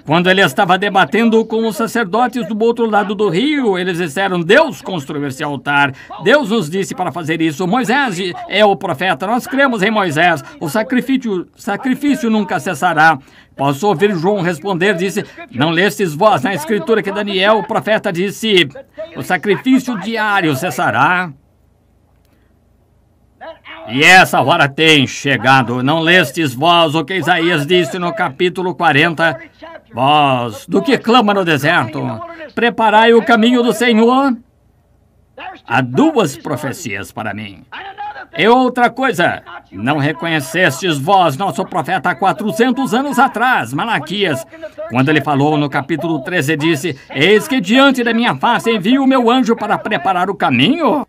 Quando ele estava debatendo com os sacerdotes do outro lado do rio, eles disseram: Deus construiu esse altar. Deus nos disse para fazer isso. Moisés é o profeta. Nós cremos em Moisés. O sacrifício nunca cessará. Posso ouvir João responder, disse: não lestes vós na escritura que Daniel, o profeta, disse: o sacrifício diário cessará? E essa hora tem chegado. Não lestes vós o que Isaías disse no capítulo 40? Vós, do que clama no deserto, preparai o caminho do Senhor. Há duas profecias para mim. E outra coisa, não reconhecestes vós nosso profeta há 400 anos atrás, Malaquias, quando ele falou no capítulo 13, disse: eis que diante da minha face envio o meu anjo para preparar o caminho?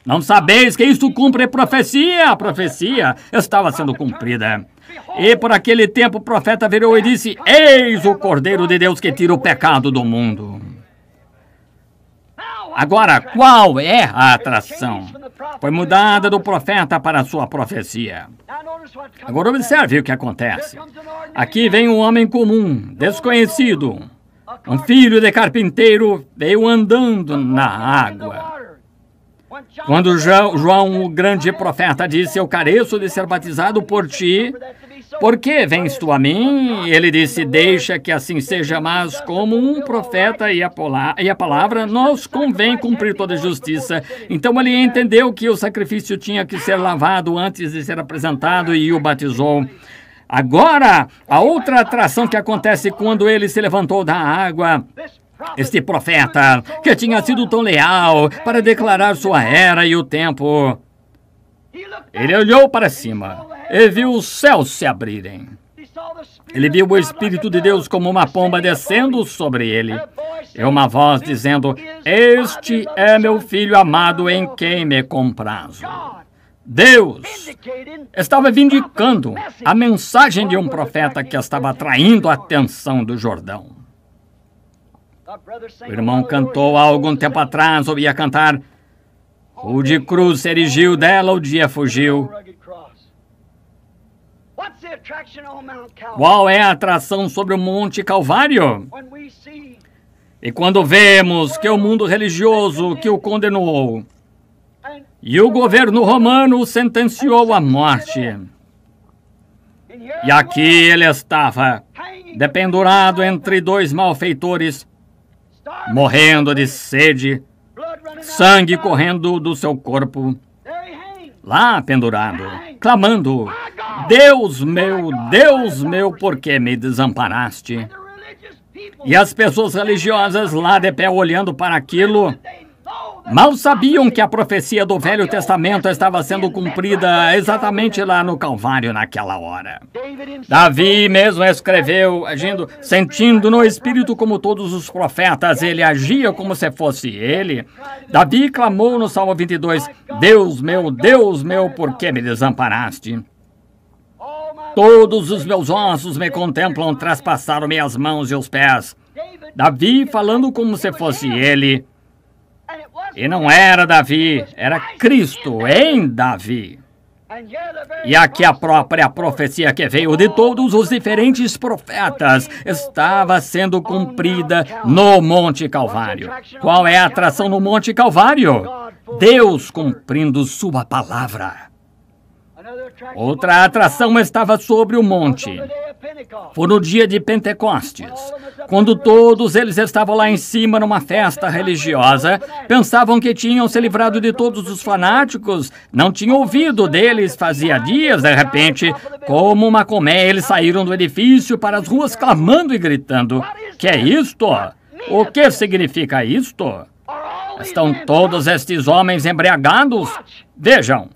Não sabeis que isto cumpre profecia? A profecia estava sendo cumprida. E por aquele tempo o profeta virou e disse: eis o Cordeiro de Deus que tira o pecado do mundo. Agora, qual é a atração? Foi mudada do profeta para a sua profecia. Agora observe o que acontece. Aqui vem um homem comum, desconhecido. Um filho de carpinteiro veio andando na água. Quando João, o grande profeta, disse: eu careço de ser batizado por ti, por que vens tu a mim? Ele disse: deixa que assim seja, mas como um profeta e a palavra, nos convém cumprir toda a justiça. Então ele entendeu que o sacrifício tinha que ser lavado antes de ser apresentado e o batizou. Agora, a outra atração que acontece quando ele se levantou da água. Este profeta, que tinha sido tão leal para declarar sua era e o tempo, ele olhou para cima e viu os céus se abrirem. Ele viu o Espírito de Deus como uma pomba descendo sobre ele. E uma voz dizendo: este é meu filho amado em quem me comprazo. Deus estava vindicando a mensagem de um profeta que estava atraindo a atenção do Jordão. O irmão cantou há algum tempo atrás, ou ia cantar: rude cruz se erigiu, dela o dia fugiu. Qual é a atração sobre o Monte Calvário? E quando vemos que o mundo religioso que o condenou e o governo romano o sentenciou à morte. E aqui ele estava, dependurado entre dois malfeitores, morrendo de sede, sangue correndo do seu corpo, lá pendurado, clamando: Deus meu, por que me desamparaste? E as pessoas religiosas lá de pé olhando para aquilo, mal sabiam que a profecia do Velho Testamento estava sendo cumprida exatamente lá no Calvário naquela hora. Davi mesmo escreveu, agindo, sentindo no Espírito como todos os profetas, ele agia como se fosse ele. Davi clamou no Salmo 22, Deus meu, por que me desamparaste? Todos os meus ossos me contemplam, traspassaram minhas mãos e os pés. Davi falando como se fosse ele. E não era Davi, era Cristo em Davi. E aqui a própria profecia que veio de todos os diferentes profetas estava sendo cumprida no Monte Calvário. Qual é a atração no Monte Calvário? Deus cumprindo sua palavra. Outra atração estava sobre o monte. Foi no dia de Pentecostes, quando todos eles estavam lá em cima numa festa religiosa, pensavam que tinham se livrado de todos os fanáticos, não tinham ouvido deles fazia dias, de repente, como uma colmeia, eles saíram do edifício para as ruas clamando e gritando: "Que é isto? O que significa isto? Estão todos estes homens embriagados? Vejam,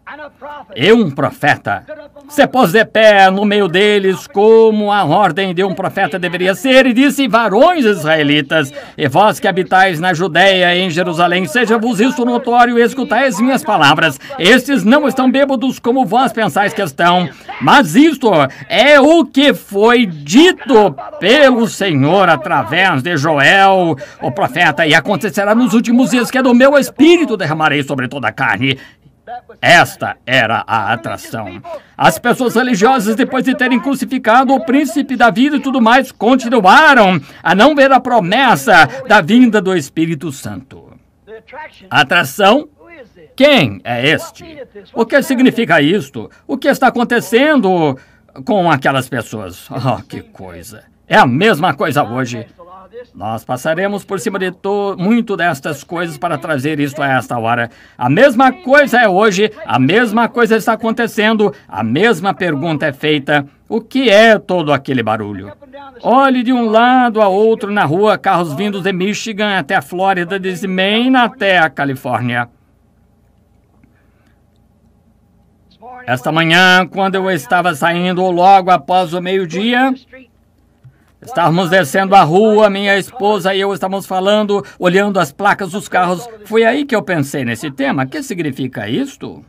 e um profeta se pôs de pé no meio deles, como a ordem de um profeta deveria ser, e disse: varões israelitas, e vós que habitais na Judéia e em Jerusalém, seja-vos isto notório e escutai as minhas palavras. Estes não estão bêbados como vós pensais que estão, mas isto é o que foi dito pelo Senhor através de Joel, o profeta, e acontecerá nos últimos dias que do meu espírito derramarei sobre toda a carne." Esta era a atração. As pessoas religiosas, depois de terem crucificado o príncipe da vida e tudo mais, continuaram a não ver a promessa da vinda do Espírito Santo. Atração? Quem é este? O que significa isto? O que está acontecendo com aquelas pessoas? Oh, que coisa! É a mesma coisa hoje. Nós passaremos por cima de muito destas coisas para trazer isto a esta hora. A mesma coisa é hoje, a mesma coisa está acontecendo, a mesma pergunta é feita: o que é todo aquele barulho? Olhe de um lado a outro na rua, carros vindos de Michigan até a Flórida, de Maine até a Califórnia. Esta manhã, quando eu estava saindo logo após o meio-dia, estávamos descendo a rua, minha esposa e eu estávamos falando, olhando as placas dos carros. Foi aí que eu pensei nesse tema. O que significa isto?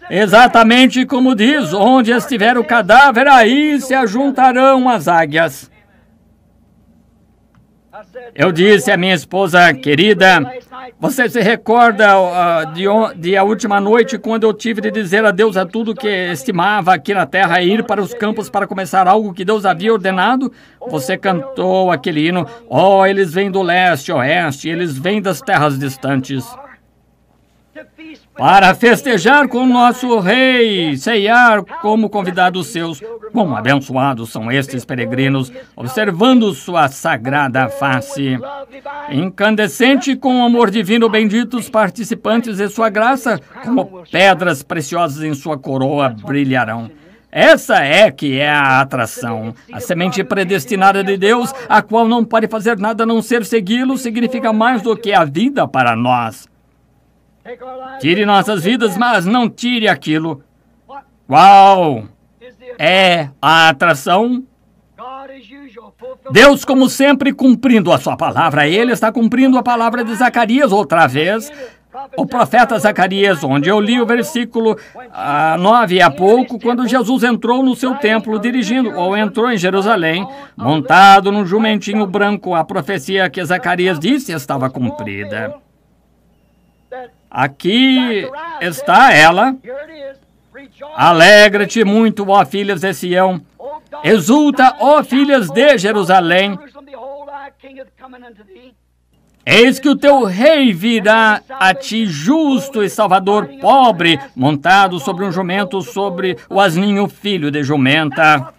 Exatamente como diz: onde estiver o cadáver, aí se ajuntarão as águias. Eu disse à minha esposa querida: você se recorda de a última noite, quando eu tive de dizer adeus a tudo que estimava aqui na terra e ir para os campos para começar algo que Deus havia ordenado? Você cantou aquele hino: oh, eles vêm do leste, oeste, eles vêm das terras distantes para festejar com o nosso rei, ceiar como convidados seus. Quão abençoados são estes peregrinos, observando sua sagrada face. Incandescente com o amor divino, benditos participantes de sua graça, como pedras preciosas em sua coroa brilharão. Essa é que é a atração. A semente predestinada de Deus, a qual não pode fazer nada a não ser segui-lo, significa mais do que a vida para nós. Tire nossas vidas, mas não tire aquilo. Qual é a atração? Deus, como sempre, cumprindo a sua palavra. Ele está cumprindo a palavra de Zacarias outra vez. O profeta Zacarias, onde eu li o versículo 9 há pouco, quando Jesus entrou no seu templo dirigindo, ou entrou em Jerusalém, montado num jumentinho branco. A profecia que Zacarias disse estava cumprida. Aqui está ela. Alegra-te muito, ó filhas de Sião. Exulta, ó filhas de Jerusalém. Eis que o teu rei virá a ti, justo e salvador, pobre, montado sobre um jumento, sobre o asninho, filho de jumenta.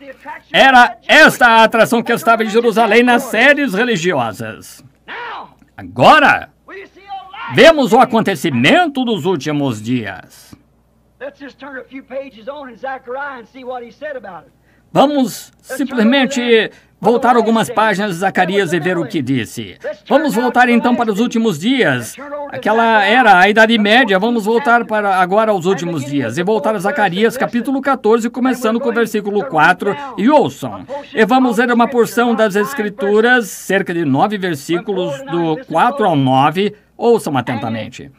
Era esta a atração que estava em Jerusalém nas séries religiosas. Agora, vemos o acontecimento dos últimos dias. Vamos simplesmente voltar algumas páginas de Zacarias e ver o que disse. Vamos voltar então para os últimos dias. Aquela era a Idade Média. Vamos voltar para agora aos últimos dias. E voltar a Zacarias capítulo 14, começando com o versículo 4. E ouçam. E vamos ler uma porção das Escrituras, cerca de 9 versículos, do 4 ao 9. Ouçam atentamente.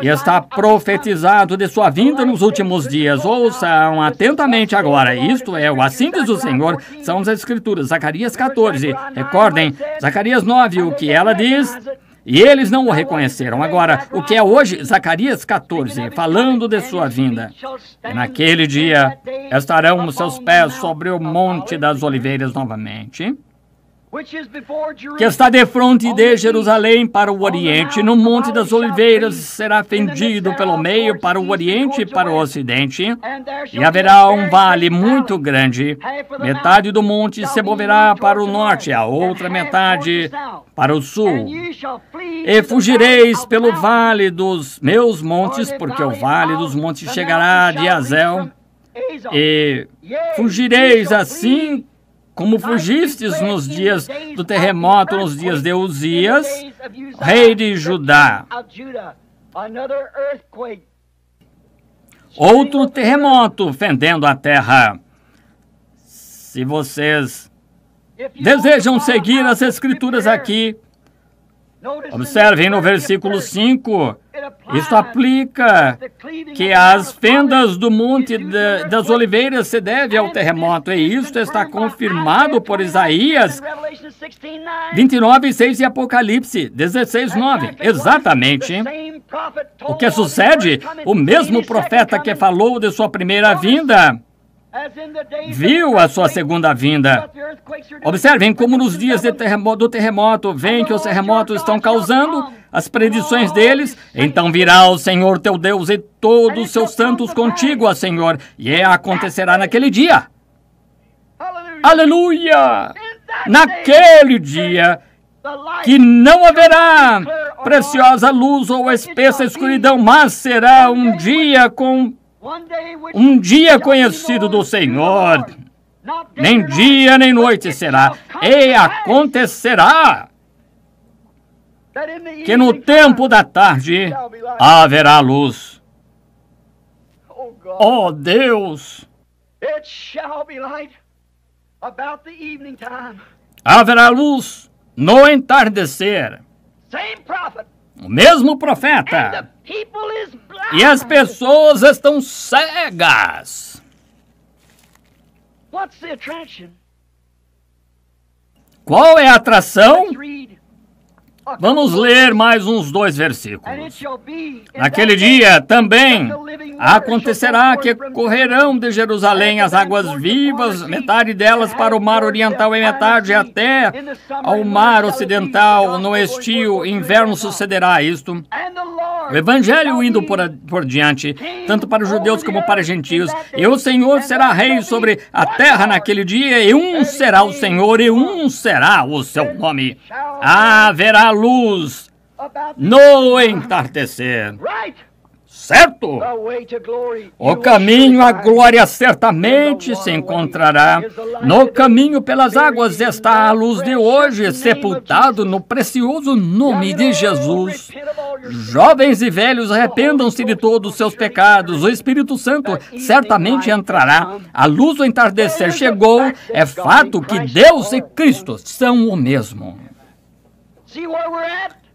E está profetizado de sua vinda nos últimos dias. Ouçam atentamente agora. Isto é, o assim diz o Senhor, são as Escrituras. Zacarias 14. Recordem, Zacarias 9, o que ela diz... E eles não o reconheceram. Agora, o que é hoje? Zacarias 14, falando de sua vinda. E naquele dia estarão os seus pés sobre o Monte das Oliveiras novamente, que está defronte de Jerusalém para o Oriente. No Monte das Oliveiras será fendido pelo meio para o Oriente e para o Ocidente, e haverá um vale muito grande. Metade do monte se moverá para o norte, a outra metade para o sul. E fugireis pelo vale dos meus montes, porque o vale dos montes chegará de Azel, e fugireis assim como fugistes nos dias do terremoto, nos dias de Uzias, rei de Judá. Outro terremoto fendendo a terra. Se vocês desejam seguir as Escrituras aqui, observem no versículo 5, isto aplica que as fendas do Monte das Oliveiras se devem ao terremoto, e isto está confirmado por Isaías 29:6 e Apocalipse 16:9. Exatamente. O que sucede? O mesmo profeta que falou de sua primeira vinda viu a sua segunda vinda. Observem como nos dias do terremoto, veem que os terremotos estão causando as predições deles. Então virá o Senhor teu Deus e todos os seus santos contigo, ó Senhor, e acontecerá naquele dia. Aleluia! Naquele dia que não haverá preciosa luz ou espessa escuridão, mas será um dia conhecido do Senhor. Nem dia nem noite será. E acontecerá que no tempo da tarde haverá luz. Oh Deus! Haverá luz no entardecer. O mesmo profeta. E as pessoas estão cegas. Qual é a atração? Vamos ler mais uns 2 versículos. Naquele dia também acontecerá que correrão de Jerusalém as águas vivas, metade delas para o mar oriental e metade até ao mar ocidental. No estio, inverno sucederá isto. O evangelho indo por diante, tanto para os judeus como para os gentios. E o Senhor será rei sobre a terra naquele dia, e um será o Senhor, e um será o seu nome. Haverá luz no entardecer. Certo? O caminho à glória certamente se encontrará. No caminho pelas águas está a luz de hoje, sepultado no precioso nome de Jesus. Jovens e velhos, arrependam-se de todos os seus pecados. O Espírito Santo certamente entrará. A luz do entardecer chegou. É fato que Deus e Cristo são o mesmo.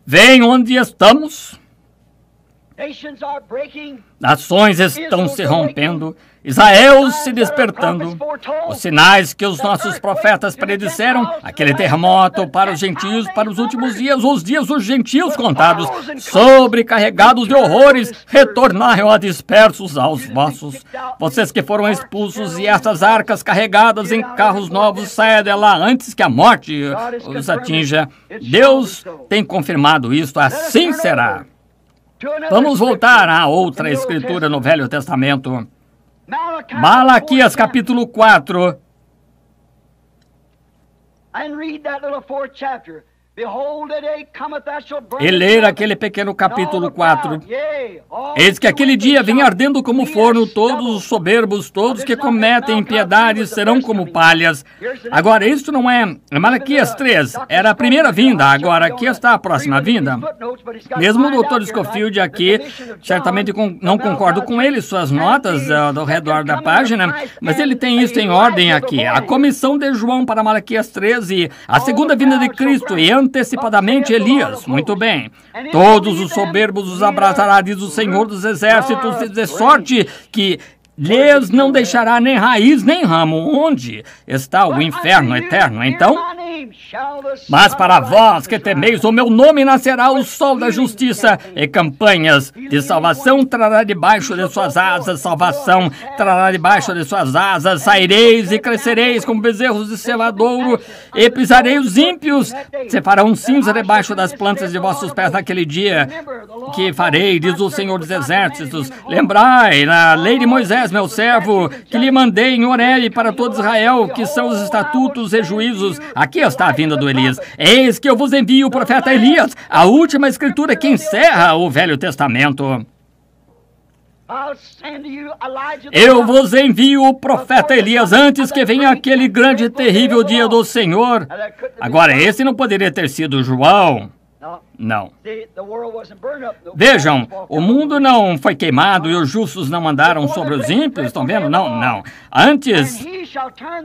Veem onde estamos? Nações estão se rompendo, Israel se despertando. Os sinais que os nossos profetas predisseram, aquele terremoto para os gentios, para os últimos dias, os dias dos gentios contados, sobrecarregados de horrores, retornaram a dispersos aos vossos. Vocês que foram expulsos e essas arcas carregadas em carros novos, saia dela antes que a morte os atinja. Deus tem confirmado isto, assim será. Vamos voltar a outra escritura no Velho Testamento. Malaquias capítulo 4. E ler aquele pequeno capítulo 4. Eis que aquele dia vem ardendo como forno, todos os soberbos, todos que cometem impiedades serão como palhas. Agora, isso não é Malaquias 3, era a primeira vinda, agora aqui está a próxima vinda. Mesmo o Dr. Scofield aqui, certamente não concordo com ele, suas notas ao redor da página, mas ele tem isso em ordem aqui. A comissão de João para Malaquias 13, a segunda vinda de Cristo, e antecipadamente Elias. Muito bem. Todos os soberbos os abraçará, diz o Senhor dos Exércitos, de sorte que lhes não deixará nem raiz nem ramo. Onde está o inferno eterno, então? Mas para vós que temeis o meu nome, nascerá o sol da justiça, e campanhas de salvação trará debaixo de suas asas. Salvação trará debaixo de suas asas. Saireis e crescereis como bezerros de cevadouro, e pisarei os ímpios. Se farão cinza debaixo das plantas de vossos pés naquele dia que farei, diz o Senhor dos Exércitos. Lembrai na lei de Moisés, meu servo, que lhe mandei em Horebe para todo Israel, que são os estatutos e juízos. Aqui está a vinda do Elias. Eis que eu vos envio o profeta Elias, a última escritura que encerra o Velho Testamento. Eu vos envio o profeta Elias antes que venha aquele grande e terrível dia do Senhor. Agora, esse não poderia ter sido João. Não. Vejam, o mundo não foi queimado e os justos não andaram sobre os ímpios, estão vendo? Não. Antes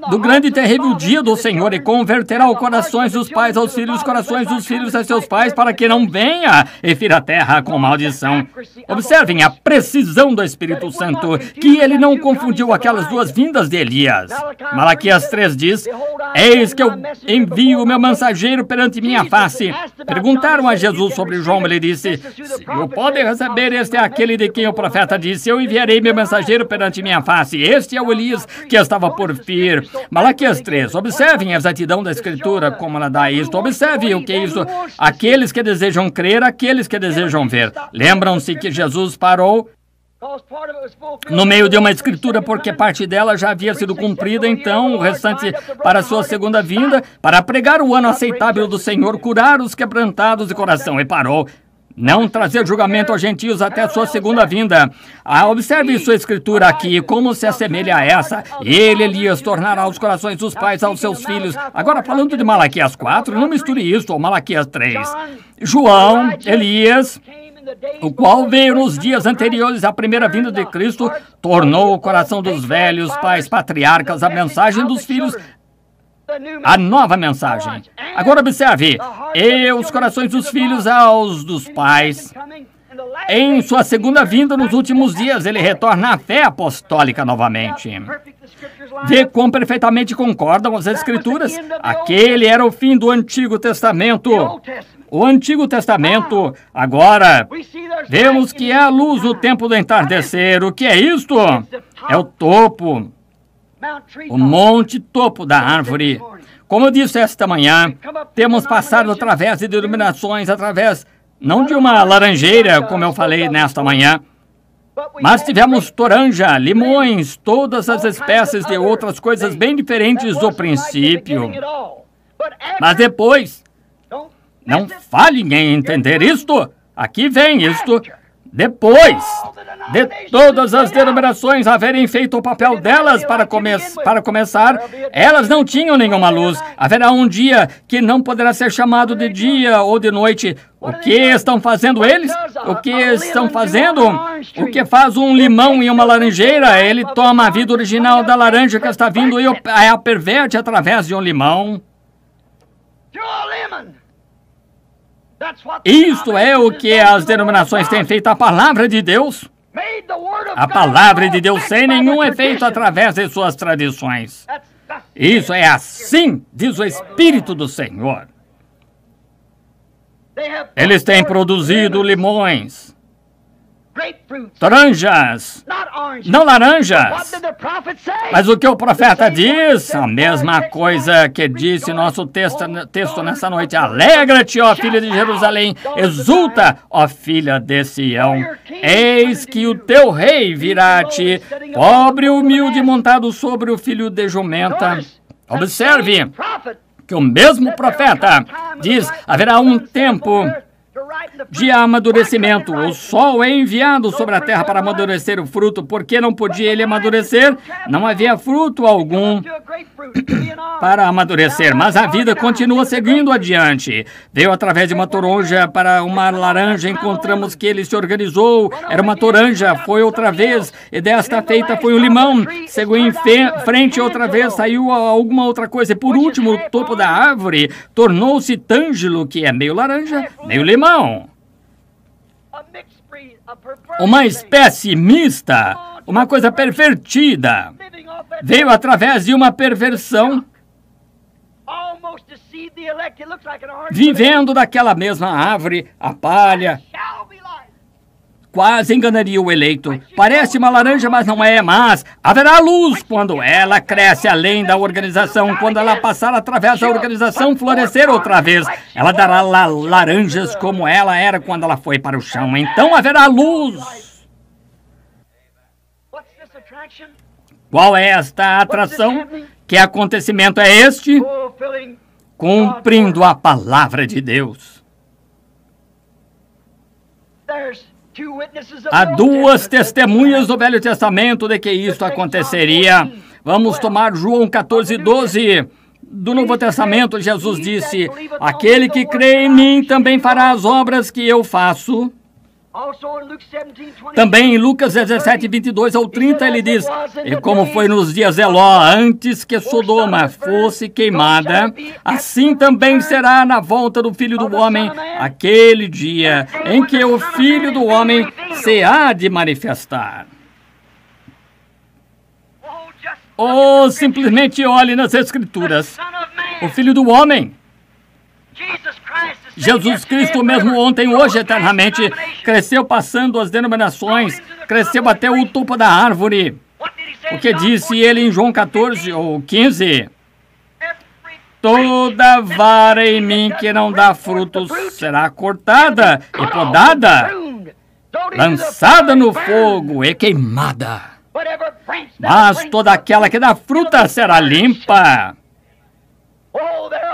do grande e terrível dia do Senhor, e converterá os corações dos pais aos filhos, os corações dos filhos a seus pais, para que não venha e fira a terra com maldição. Observem a precisão do Espírito Santo, que ele não confundiu aquelas duas vindas de Elias. Malaquias 3 diz: eis que eu envio o meu mensageiro perante minha face. Perguntaram a Jesus sobre João, ele disse: se o podem receber, este é aquele de quem o profeta disse: eu enviarei meu mensageiro perante minha face. Este é o Elias que estava por vir. Malaquias 3. Observem a exatidão da Escritura, como ela dá isto. Observem o que é isso. Aqueles que desejam crer, aqueles que desejam ver. Lembram-se que Jesus parou no meio de uma escritura, porque parte dela já havia sido cumprida, então o restante para a sua segunda vinda, para pregar o ano aceitável do Senhor, curar os quebrantados de coração, e parou. Não trazer julgamento aos gentios até a sua segunda vinda. Observe sua escritura aqui, como se assemelha a essa. Ele, Elias, tornará os corações dos pais aos seus filhos. Agora, falando de Malaquias 4, não misture isso ou Malaquias 3. João, Elias, o qual veio nos dias anteriores à primeira vinda de Cristo, tornou o coração dos velhos pais patriarcas a mensagem dos filhos, a nova mensagem. Agora observe, e os corações dos filhos aos dos pais. Em sua segunda vinda, nos últimos dias, ele retorna à fé apostólica novamente. Vê quão perfeitamente concordam as Escrituras? Aquele era o fim do Antigo Testamento. O Antigo Testamento, agora, vemos que é a luz no tempo do entardecer. O que é isto? É o topo. O monte topo da árvore. Como eu disse esta manhã, temos passado através de denominações, através não de uma laranjeira, como eu falei nesta manhã, mas tivemos toranja, limões, todas as espécies de outras coisas bem diferentes do princípio. Mas depois, não falhem em entender isto. Aqui vem isto. Depois de todas as denominações haverem feito o papel delas para começar, elas não tinham nenhuma luz. Haverá um dia que não poderá ser chamado de dia ou de noite. O que estão fazendo eles? O que estão fazendo? O que faz um limão em uma laranjeira? Ele toma a vida original da laranja que está vindo e a perverte através de um limão. Isto é o que as denominações têm feito à palavra de Deus. A palavra de Deus sem nenhum efeito através de suas tradições. Isso é assim, diz o Espírito do Senhor. Eles têm produzido limões, taranjas, não laranjas. Mas o que o profeta diz? A mesma coisa que disse nosso texto nessa noite. Alegra-te, ó filha de Jerusalém, exulta, ó filha de Sião. Eis que o teu rei virá a ti, pobre e humilde, montado sobre o filho de jumenta. Observe que o mesmo profeta diz, haverá um tempo de amadurecimento. O sol é enviado sobre a terra para amadurecer o fruto. Por que não podia ele amadurecer? Não havia fruto algum para amadurecer, mas a vida continua seguindo adiante. Veio através de uma toronja para uma laranja, encontramos que ele se organizou, era uma toranja, foi outra vez, e desta feita foi um limão, seguiu em frente outra vez, saiu alguma outra coisa, e por último, o topo da árvore tornou-se tângelo, que é meio laranja, meio limão. Uma espécie mista, uma coisa pervertida. Veio através de uma perversão, vivendo daquela mesma árvore, a palha. Quase enganaria o eleito. Parece uma laranja, mas não é. Mas haverá luz quando ela cresce além da organização. Quando ela passar através da organização, florescer outra vez. Ela dará laranjas como ela era quando ela foi para o chão. Então haverá luz. Qual é esta atração? Que acontecimento é este? Cumprindo a palavra de Deus. Há duas testemunhas do Velho Testamento de que isto aconteceria. Vamos tomar João 14:12. Do Novo Testamento, Jesus disse: aquele que crê em mim também fará as obras que eu faço. Também em Lucas 17:22-30, ele diz: e como foi nos dias de Ló, antes que Sodoma fosse queimada, assim também será na volta do Filho do Homem, aquele dia em que o Filho do Homem se há de manifestar. Ou simplesmente olhe nas Escrituras. O Filho do Homem, Jesus Cristo, mesmo ontem, hoje, eternamente, cresceu passando as denominações, cresceu até o topo da árvore. O que disse ele em João 14 ou 15? Toda vara em mim que não dá frutos será cortada e podada, lançada no fogo e queimada. Mas toda aquela que dá fruta será limpa.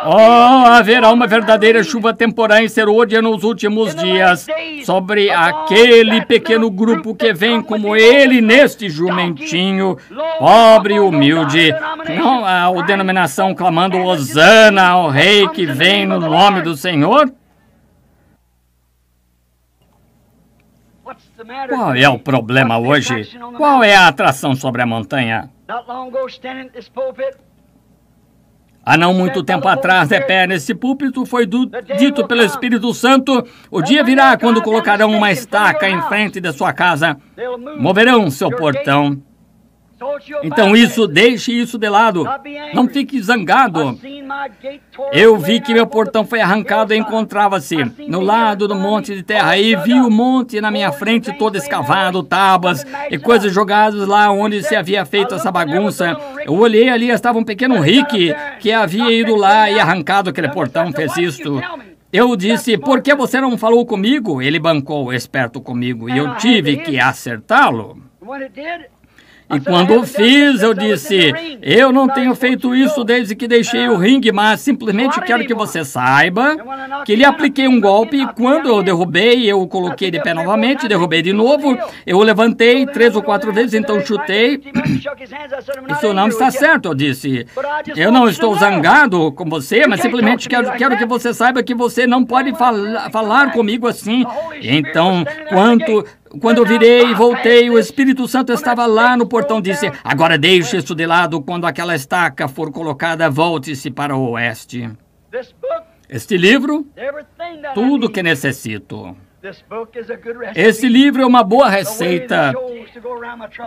Oh, haverá uma verdadeira chuva temporã em Serôdia nos últimos dias sobre aquele pequeno grupo que vem como ele neste jumentinho, pobre e humilde. Não há a denominação clamando Hosana ao rei que vem no nome do Senhor. Qual é o problema hoje? Qual é a atração sobre a montanha? Há não muito tempo atrás, de pé nesse púlpito, foi dito pelo Espírito Santo: o dia virá quando colocarão uma estaca em frente da sua casa, moverão seu portão. Então deixe isso de lado. Não fique zangado. Eu vi que meu portão foi arrancado e encontrava-se no lado do monte de terra. E vi o monte na minha frente todo escavado, tábuas e coisas jogadas lá onde se havia feito essa bagunça. Eu olhei ali, estava um pequeno Rick que havia ido lá e arrancado aquele portão, fez isto. Eu disse: por que você não falou comigo? Ele bancou esperto comigo e eu tive que acertá-lo. E quando o fiz, eu disse: eu não tenho feito isso desde que deixei o ringue, mas simplesmente quero que você saiba que lhe apliquei um golpe e quando eu derrubei, eu o coloquei de pé novamente, derrubei de novo, eu o levantei 3 ou 4 vezes, então chutei. Isso não está certo, eu disse. Eu não estou zangado com você, mas simplesmente quero que você saiba que você não pode falar comigo assim. Então, quando eu virei e voltei, o Espírito Santo estava lá no portão, disse: agora deixe isso de lado, quando aquela estaca for colocada, volte-se para o oeste. Este livro, tudo que necessito. Esse livro é uma boa receita.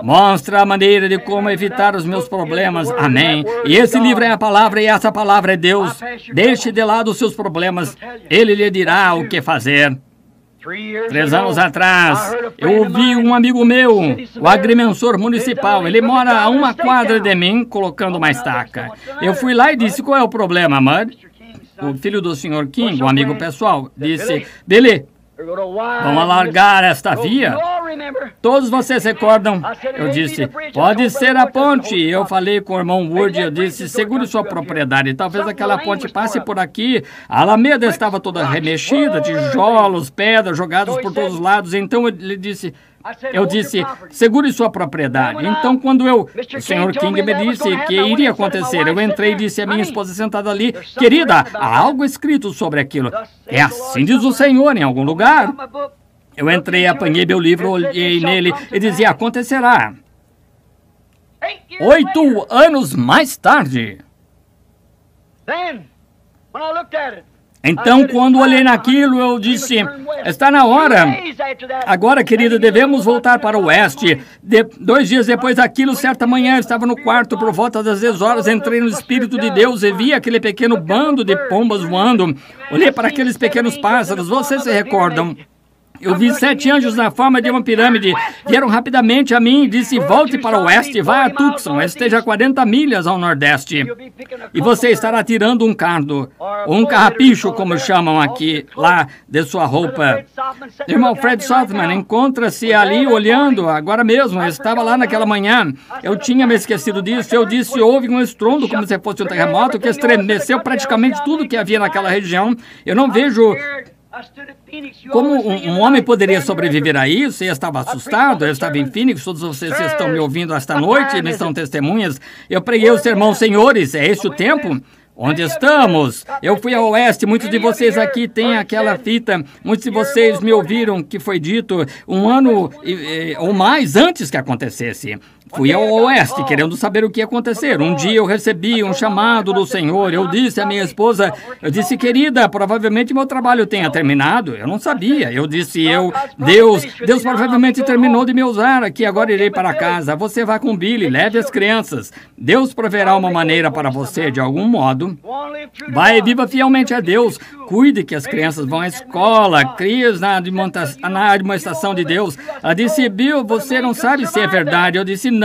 Mostra a maneira de como evitar os meus problemas. Amém. E esse livro é a palavra e essa palavra é Deus. Deixe de lado os seus problemas. Ele lhe dirá o que fazer. 3 anos atrás, eu ouvi um amigo meu, o agrimensor municipal. Ele mora a 1 quadra de mim, colocando uma estaca. Eu fui lá e disse: qual é o problema, Mud? O filho do Sr. King, um amigo pessoal, disse: Billy, vamos alargar esta via? Todos vocês recordam? Eu disse, pode ser a ponte. Eu falei com o irmão Wood, eu disse, segure sua propriedade. Talvez aquela ponte passe por aqui. A alameda estava toda remexida, tijolos, pedras jogadas por todos os lados. Então eu disse, segure sua propriedade. Então, quando o Sr. King me disse que iria acontecer, eu entrei e disse à minha esposa sentada ali, querida, há algo escrito sobre aquilo. É assim diz o Senhor em algum lugar. Eu entrei, apanhei meu livro, olhei nele e dizia, acontecerá. 8 anos mais tarde. Então, quando olhei naquilo, eu disse, está na hora. Agora, querida, devemos voltar para o oeste. 2 dias depois daquilo, certa manhã, eu estava no quarto por volta das 10 horas, entrei no Espírito de Deus e vi aquele pequeno bando de pombas voando. Olhei para aqueles pequenos pássaros, vocês se recordam? Eu vi 7 anjos na forma de uma pirâmide. Vieram rapidamente a mim e disse, volte para o oeste, vá a Tucson, esteja a 40 milhas ao nordeste. E você estará tirando um cardo, ou um carrapicho, como chamam aqui, lá de sua roupa. Irmão Fred Sothman encontra-se ali olhando, agora mesmo, eu estava lá naquela manhã. Eu tinha me esquecido disso, eu disse, houve um estrondo como se fosse um terremoto que estremeceu praticamente tudo que havia naquela região. Eu não vejo como um homem poderia sobreviver a isso. Eu estava assustado, eu estava em Phoenix, todos vocês que estão me ouvindo esta noite, me são testemunhas. Eu preguei o sermão, senhores, é esse o tempo? Onde estamos? Eu fui ao oeste, muitos de vocês aqui têm aquela fita, muitos de vocês me ouviram que foi dito 1 ano ou mais antes que acontecesse. Fui ao oeste, querendo saber o que ia acontecer. Um dia eu recebi um chamado do Senhor. Eu disse à minha esposa, eu disse, querida, provavelmente meu trabalho tenha terminado. Eu não sabia. Eu disse, Deus provavelmente terminou de me usar aqui, agora irei para casa. Você vai com Billy, leve as crianças. Deus proverá uma maneira para você, de algum modo. Vai e viva fielmente a Deus. Cuide que as crianças vão à escola, crie-os na administração de Deus. Ela disse, Bill, você não sabe se é verdade. Eu disse, não.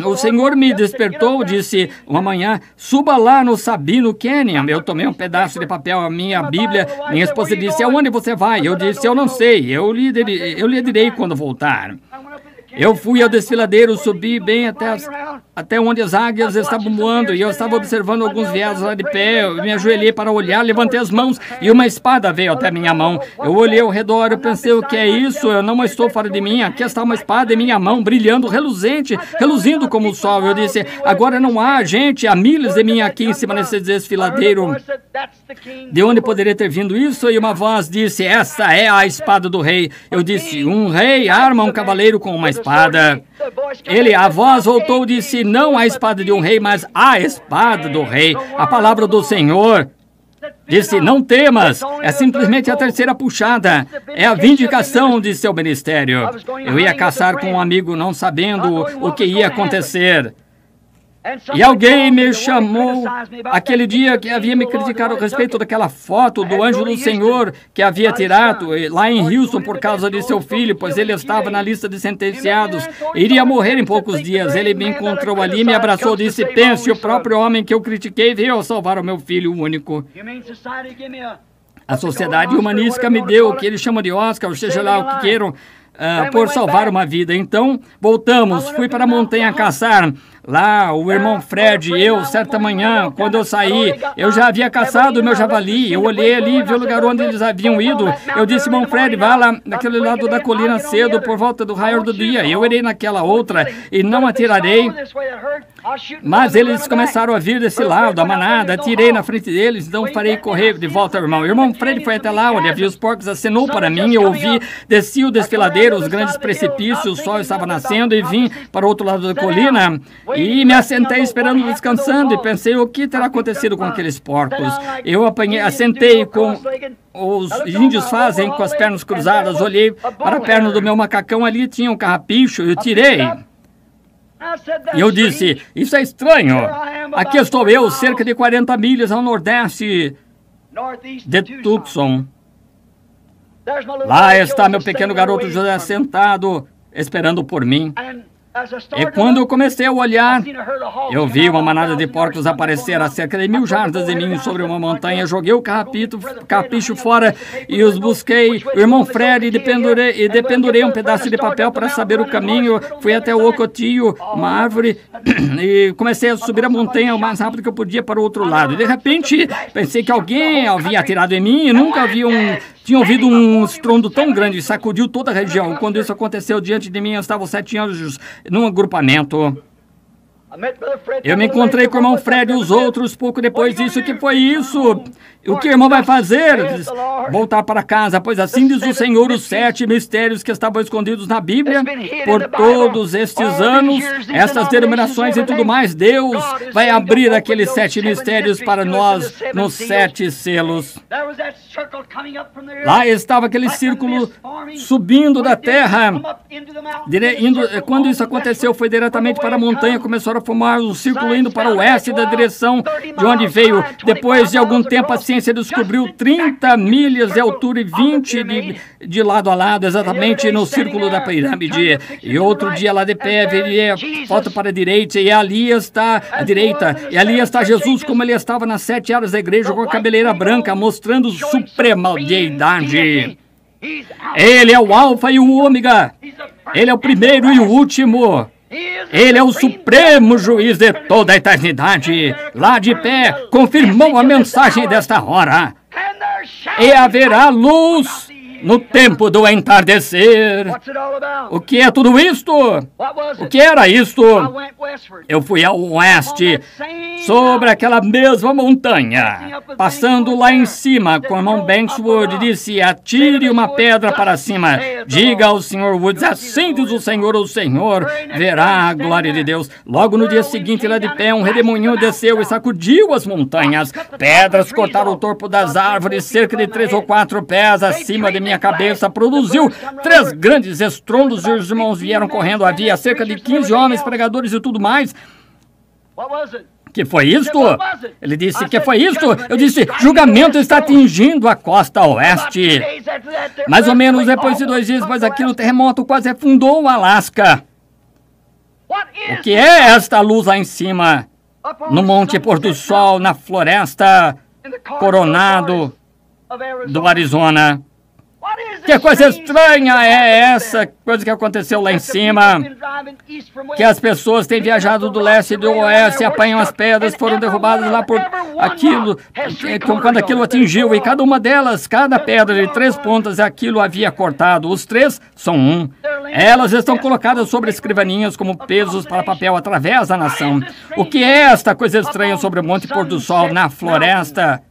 O Senhor me despertou, disse uma manhã, suba lá no Sabino Canyon. Eu tomei um pedaço de papel, a minha Bíblia. Minha esposa disse, aonde você vai? Eu disse, eu não sei, eu lhe direi quando voltar. Eu fui ao desfiladeiro, subi bem até onde as águias estavam voando, e eu estava observando alguns veados lá de pé. Eu me ajoelhei para olhar, levantei as mãos e uma espada veio até minha mão. Eu olhei ao redor, eu pensei, o que é isso? Eu não estou fora de mim, aqui está uma espada em minha mão, brilhando, reluzindo como o sol. Eu disse, agora não há gente, há milhas de mim aqui em cima desse desfiladeiro. De onde poderia ter vindo isso? E uma voz disse, essa é a espada do rei. Eu disse, um rei arma um cavaleiro com uma espada. A voz voltou e disse, não a espada de um rei, mas a espada do rei, a palavra do Senhor. Disse, não temas, é simplesmente a terceira puxada, é a vindicação de seu ministério. Eu ia caçar com um amigo, não sabendo o que ia acontecer. E alguém me chamou aquele dia que havia me criticado a respeito daquela foto do anjo do Senhor que havia tirado lá em Houston por causa de seu filho, pois ele estava na lista de sentenciados. Iria morrer em poucos dias. Ele me encontrou ali, me abraçou e disse, pense, o próprio homem que eu critiquei veio salvar o meu filho único. A sociedade humanística me deu o que eles chamam de Oscar, ou seja lá o que queiram, por salvar uma vida. Então, voltamos, fui para a montanha caçar. Lá, o irmão Fred e eu, certa manhã, quando eu saí, eu já havia caçado o meu javali. Eu olhei ali e vi o lugar onde eles haviam ido. Eu disse, irmão Fred, vá lá naquele lado da colina cedo, por volta do raio do dia. Eu irei naquela outra e não atirarei. Mas eles começaram a vir desse lado, a manada. Atirei na frente deles, então farei correr de volta ao irmão. O irmão Fred foi até lá, onde havia os porcos, acenou para mim. Eu ouvi, desci o desfiladeiro, os grandes precipícios, o sol estava nascendo e vim para o outro lado da colina. E me assentei esperando, descansando, e pensei, o que terá acontecido com aqueles porcos? Eu assentei com os índios fazem, com as pernas cruzadas, olhei para a perna do meu macacão, ali tinha um carrapicho, eu tirei. E eu disse, isso é estranho. Aqui estou eu, cerca de 40 milhas ao nordeste de Tucson. Lá está meu pequeno garoto José sentado, esperando por mim. E quando eu comecei a olhar, eu vi uma manada de porcos aparecer a cerca de 1000 jardas de mim sobre uma montanha. Joguei o carrapicho fora e os busquei. O irmão Fred e dependurei um pedaço de papel para saber o caminho. Fui até o Ocotillo, uma árvore, e comecei a subir a montanha o mais rápido que eu podia para o outro lado. E de repente, pensei que alguém havia atirado em mim e nunca tinha ouvido um estrondo tão grande, sacudiu toda a região. Quando isso aconteceu, diante de mim estavam 7 anjos num agrupamento. Eu me encontrei com o irmão Fred e os outros pouco depois disso. O que foi isso? O que o irmão vai fazer? Voltar para casa, pois assim diz o Senhor, os 7 mistérios que estavam escondidos na Bíblia por todos estes anos, essas denominações e tudo mais. Deus vai abrir aqueles 7 mistérios para nós nos 7 selos. Lá estava aquele círculo subindo da terra. Quando isso aconteceu, foi diretamente para a montanha. Começaram a formar um círculo indo para o oeste da direção de onde veio. Depois de algum tempo, a ciência descobriu 30 milhas de altura e 20 de lado a lado, exatamente no círculo da pirâmide. E outro dia lá de pé, veria volta para a direita, e ali está a direita. E ali está Jesus, como ele estava nas 7 áreas da igreja, com a cabeleira branca, mostrando suprema deidade. Ele é o alfa e o ômega. Ele é o primeiro e o último. Ele é o supremo juiz de toda a eternidade. Lá de pé, confirmou a mensagem desta hora. E haverá luz no tempo do entardecer. O que é tudo isto? O que era isto? Eu fui ao oeste, sobre aquela mesma montanha, passando lá em cima, com o irmão Bankswood, disse: atire uma pedra para cima. Diga ao Sr. Woods: assim diz o Senhor verá a glória de Deus. Logo no dia seguinte, lá de pé, um redemoinho desceu e sacudiu as montanhas. Pedras cortaram o topo das árvores, cerca de 3 ou 4 pés acima de minha cabeça. Produziu 3 grandes estrondos e os irmãos vieram correndo. Havia cerca de 15 homens, pregadores e tudo mais. Que foi isto? Ele disse: que foi isto? Eu disse: julgamento está atingindo a costa oeste. Mais ou menos depois de 2 dias depois daquilo, o terremoto quase afundou o Alasca. O que é esta luz lá em cima? No Monte Pôr do Sol, na floresta Coronado do Arizona. Que coisa estranha é essa coisa que aconteceu lá em cima? Que as pessoas têm viajado do leste e do oeste, apanham as pedras, foram derrubadas lá por aquilo, quando aquilo atingiu, e cada uma delas, cada pedra de 3 pontas, aquilo havia cortado. Os 3 são um. Elas estão colocadas sobre escrivaninhas como pesos para papel através da nação. O que é esta coisa estranha sobre o Monte Pôr do Sol, na floresta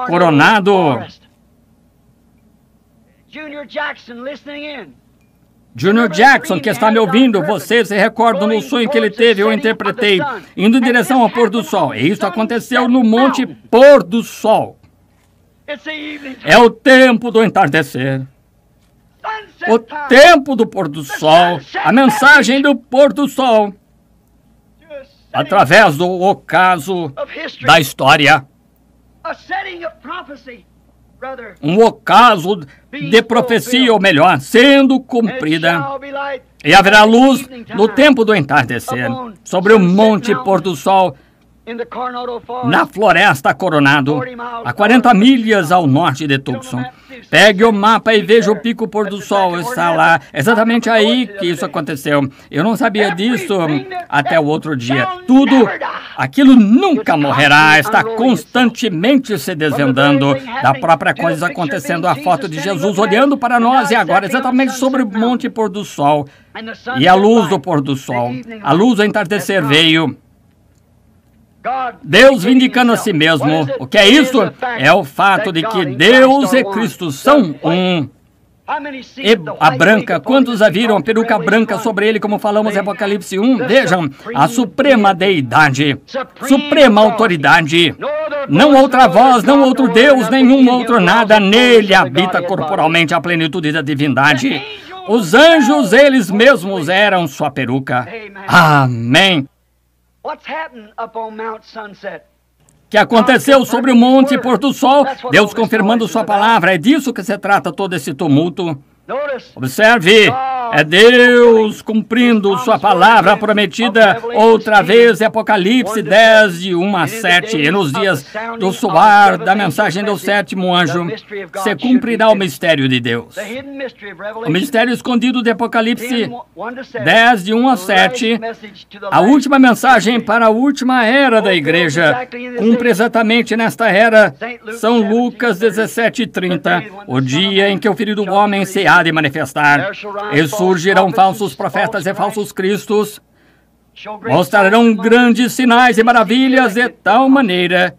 Coronado? Junior Jackson, que está me ouvindo, você se recorda no sonho que ele teve, eu interpretei, indo em direção ao pôr do sol. E isso aconteceu no Monte Pôr do Sol. É o tempo do entardecer. O tempo do pôr do sol. A mensagem do pôr do sol. Através do ocaso da história. Um ocaso de profecia, ou melhor, sendo cumprida. E haverá luz no tempo do entardecer, sobre o Monte Pôr do Sol, na floresta Coronado, a 40 milhas ao norte de Tucson. Pegue o mapa e veja o pico pôr do sol. Está lá, exatamente aí que isso aconteceu. Eu não sabia disso até o outro dia. Tudo, aquilo nunca morrerá. Está constantemente se desvendando da própria coisa acontecendo. A foto de Jesus olhando para nós e agora exatamente sobre o Monte Pôr do Sol. E a luz do pôr do sol. A luz do entardecer veio. Deus vindicando a si mesmo. O que é isso? É o fato de que Deus e Cristo são um. E a branca, quantos a viram? A peruca branca sobre ele, como falamos em Apocalipse 1. Vejam, a suprema deidade, suprema autoridade. Não outra voz, não outro Deus, nenhum outro nada. Nele habita corporalmente a plenitude da divindade. Os anjos, eles mesmos, eram sua peruca. Amém. Que aconteceu sobre o Monte Pôr do Sol, Deus confirmando sua palavra. É disso que se trata todo esse tumulto. Observe, É Deus cumprindo sua palavra prometida outra vez, Apocalipse 10, de 1 a 7. E nos dias do soar da mensagem do sétimo anjo, se cumprirá o mistério de Deus. O mistério escondido de Apocalipse 10, de 1 a 7, a última mensagem para a última era da igreja, cumpre exatamente nesta era, São Lucas 17:30, o dia em que o Filho do Homem se há de manifestar, e surgirão falsos profetas e falsos cristos, mostrarão grandes sinais e maravilhas de tal maneira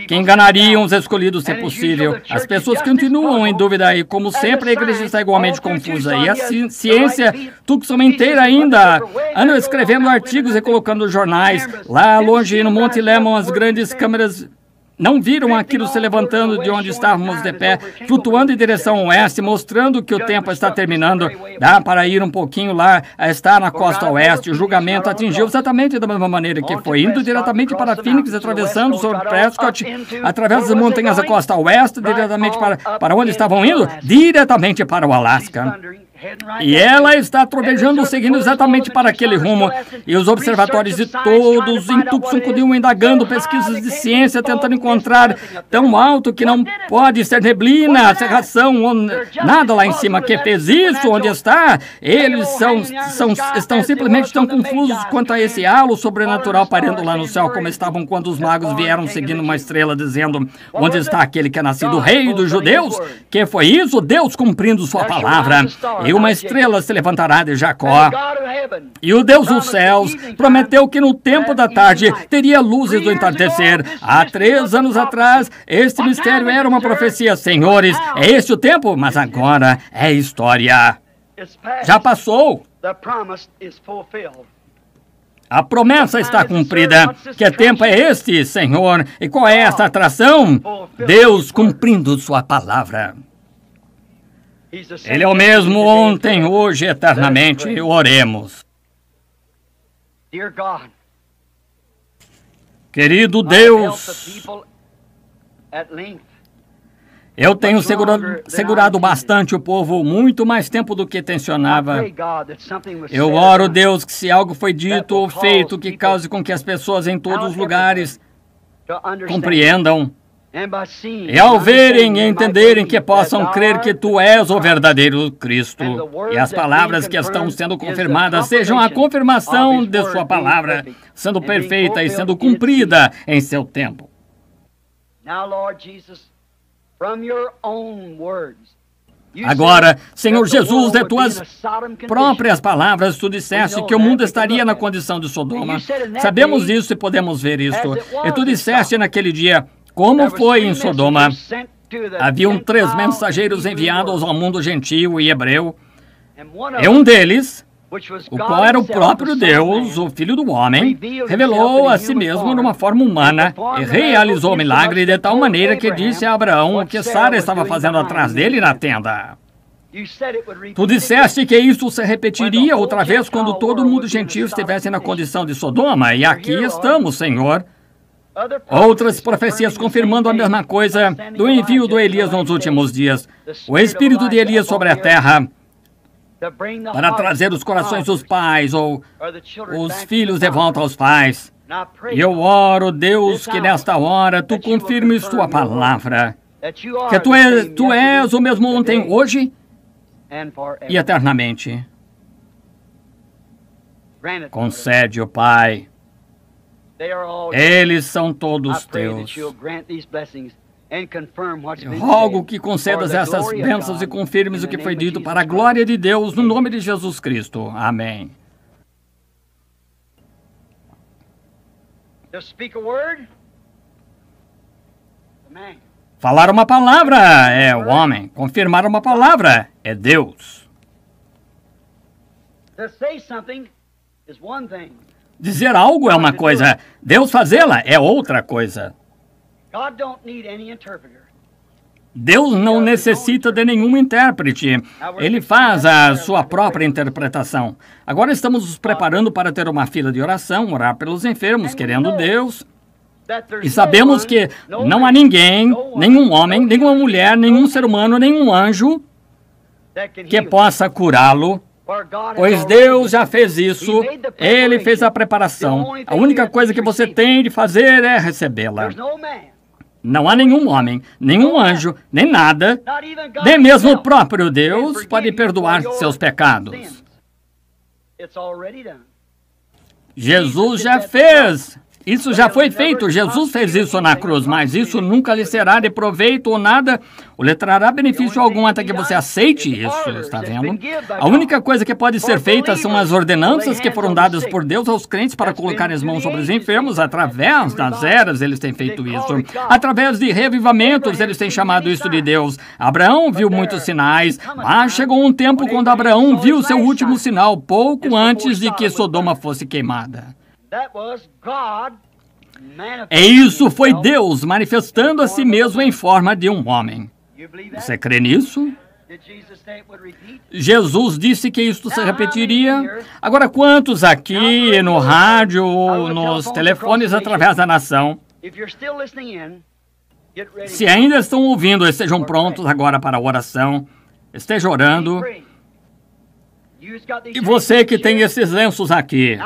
que enganariam os escolhidos, se possível. As pessoas continuam em dúvida e, como sempre, a igreja está igualmente confusa. E a ciência, Tucson inteira ainda, andam escrevendo artigos e colocando jornais. Lá longe, no Monte Lemmon, as grandes câmeras não viram aquilo se levantando de onde estávamos de pé, flutuando em direção oeste, mostrando que o tempo está terminando. Dá para ir um pouquinho lá, está na costa oeste. O julgamento atingiu exatamente da mesma maneira que foi, indo diretamente para Phoenix, atravessando sobre Prescott, através das montanhas da costa oeste, diretamente para onde estavam indo? Diretamente para o Alasca. E ela está trovejando, seguindo exatamente para aquele rumo. E os observatórios de todos em Tucson continuam indagando pesquisas de ciência, tentando encontrar tão alto que não pode ser neblina, cerração, ou nada lá em cima que fez isso, onde está. Eles estão simplesmente tão confusos quanto a esse halo sobrenatural pairando lá no céu, como estavam quando os magos vieram seguindo uma estrela, dizendo: onde está aquele que é nascido rei dos judeus? Que foi isso? Deus cumprindo sua palavra. E uma estrela se levantará de Jacó. E o Deus dos céus prometeu que no tempo da tarde teria luzes do entardecer. Há 3 anos atrás, este mistério era uma profecia. Senhores, é este o tempo? Mas agora é história. Já passou. A promessa está cumprida. Que tempo é este, Senhor? E qual é essa atração? Deus cumprindo sua palavra. Ele é o mesmo ontem, hoje, eternamente. Oremos. Querido Deus, eu tenho segurado bastante o povo, muito mais tempo do que tensionava. Eu oro, Deus, que se algo foi dito ou feito que cause com que as pessoas em todos os lugares compreendam, e ao verem e entenderem, que possam crer que Tu és o verdadeiro Cristo, e as palavras que estão sendo confirmadas sejam a confirmação de Sua palavra, sendo perfeita e sendo cumprida em Seu tempo. Agora, Senhor Jesus, de Tuas próprias palavras, Tu disseste que o mundo estaria na condição de Sodoma. Sabemos disso e podemos ver isto. E Tu disseste naquele dia: como foi em Sodoma? Haviam 3 mensageiros enviados ao mundo gentio e hebreu, e um deles, o qual era o próprio Deus, o Filho do Homem, revelou a si mesmo numa forma humana e realizou o milagre de tal maneira que disse a Abraão o que Sara estava fazendo atrás dele na tenda. Tu disseste que isso se repetiria outra vez quando todo mundo gentil estivesse na condição de Sodoma, e aqui estamos, Senhor. Outras profecias confirmando a mesma coisa do envio do Elias nos últimos dias. O espírito de Elias sobre a terra, para trazer os corações dos pais ou os filhos de volta aos pais. E eu oro, Deus, que nesta hora Tu confirmes Tua palavra, que Tu és o mesmo ontem, hoje e eternamente. Concede, ó Pai. Eles são todos Teus. Eu rogo que concedas essas bênçãos e confirmes o que foi dito para a glória de Deus, no nome de Jesus Cristo. Amém. Falar uma palavra é o homem. Confirmar uma palavra é Deus. Dizer algo é uma coisa, Deus fazê-la é outra coisa. Deus não necessita de nenhum intérprete. Ele faz a sua própria interpretação. Agora estamos nos preparando para ter uma fila de oração, orar pelos enfermos, querendo Deus. E sabemos que não há ninguém, nenhum homem, nenhuma mulher, nenhum ser humano, nenhum anjo que possa curá-lo, pois Deus já fez isso, Ele fez a preparação. A única coisa que você tem de fazer é recebê-la. Não há nenhum homem, nenhum anjo, nem nada, nem mesmo o próprio Deus pode perdoar seus pecados. Jesus já fez. Isso já foi feito, Jesus fez isso na cruz, mas isso nunca lhe será de proveito ou nada, ou lhe trará benefício algum até que você aceite isso, está vendo? A única coisa que pode ser feita são as ordenanças que foram dadas por Deus aos crentes para colocar as mãos sobre os enfermos. Através das eras eles têm feito isso. Através de revivamentos eles têm chamado isso de Deus. Abraão viu muitos sinais, mas chegou um tempo quando Abraão viu seu último sinal, pouco antes de que Sodoma fosse queimada. E isso foi Deus manifestando a si mesmo em forma de um homem. Você crê nisso? Jesus disse que isto se repetiria. Agora, quantos aqui no rádio ou nos telefones através da nação, se ainda estão ouvindo, estejam prontos agora para a oração, estejam orando. E você que tem esses lenços aqui,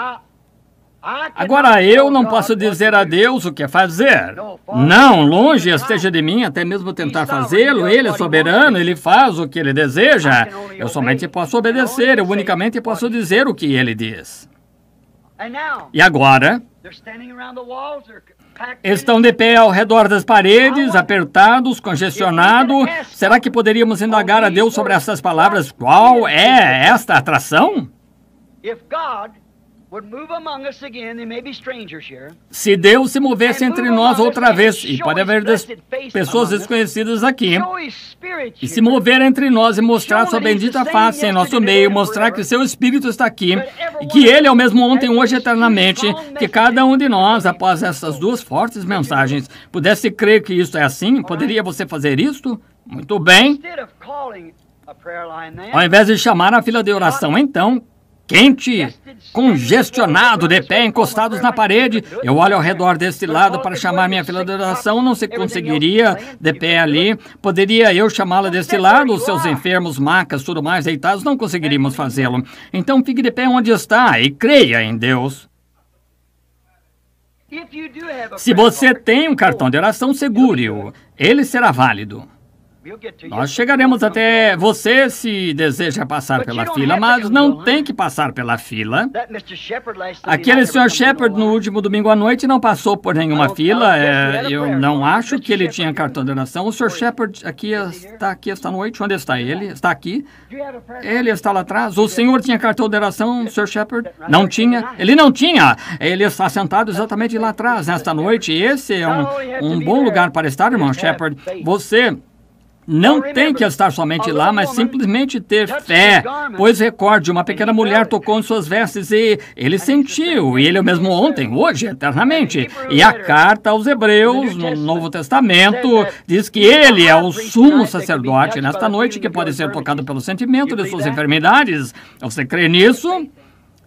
agora eu não posso dizer a Deus o que fazer. Não, longe esteja de mim até mesmo tentar fazê-lo. Ele é soberano, Ele faz o que Ele deseja. Eu somente posso obedecer, eu unicamente posso dizer o que Ele diz. E agora, estão de pé ao redor das paredes, apertados, congestionados. Será que poderíamos indagar a Deus sobre essas palavras? Qual é esta atração? Se Deus se movesse entre nós outra vez, e pode haver pessoas desconhecidas aqui, e se mover entre nós e mostrar sua bendita face em nosso meio, mostrar que seu Espírito está aqui, e que Ele é o mesmo ontem, hoje, eternamente, que cada um de nós, após essas duas fortes mensagens, pudesse crer que isso é assim, poderia você fazer isto? Muito bem. Ao invés de chamar a fila de oração, então, quente, congestionado, de pé, encostados na parede. Eu olho ao redor deste lado para chamar minha fila de oração, não se conseguiria de pé ali. Poderia eu chamá-la deste lado? Os seus enfermos, macas, tudo mais, deitados, não conseguiríamos fazê-lo. Então fique de pé onde está e creia em Deus. Se você tem um cartão de oração, segure-o. Ele será válido. Nós chegaremos até você se deseja passar pela fila, mas não tem que passar pela fila. Aquele Sr. Shepard no último domingo à noite não passou por nenhuma fila. Eu não acho que ele tinha cartão de oração. O Sr. Shepard aqui esta noite. Onde está ele? Está aqui. Ele está lá atrás. O senhor tinha cartão de oração, Sr. Shepard? Não tinha. Ele não tinha. Ele está sentado exatamente lá atrás nesta noite. Esse é um bom lugar para estar, irmão Shepard. Você não tem que estar somente lá, mas simplesmente ter fé. Pois recorde, uma pequena mulher tocou em suas vestes e ele sentiu. E ele é o mesmo ontem, hoje, eternamente. E a carta aos Hebreus, no Novo Testamento, diz que ele é o sumo sacerdote nesta noite que pode ser tocado pelo sentimento de suas enfermidades. Você crê nisso?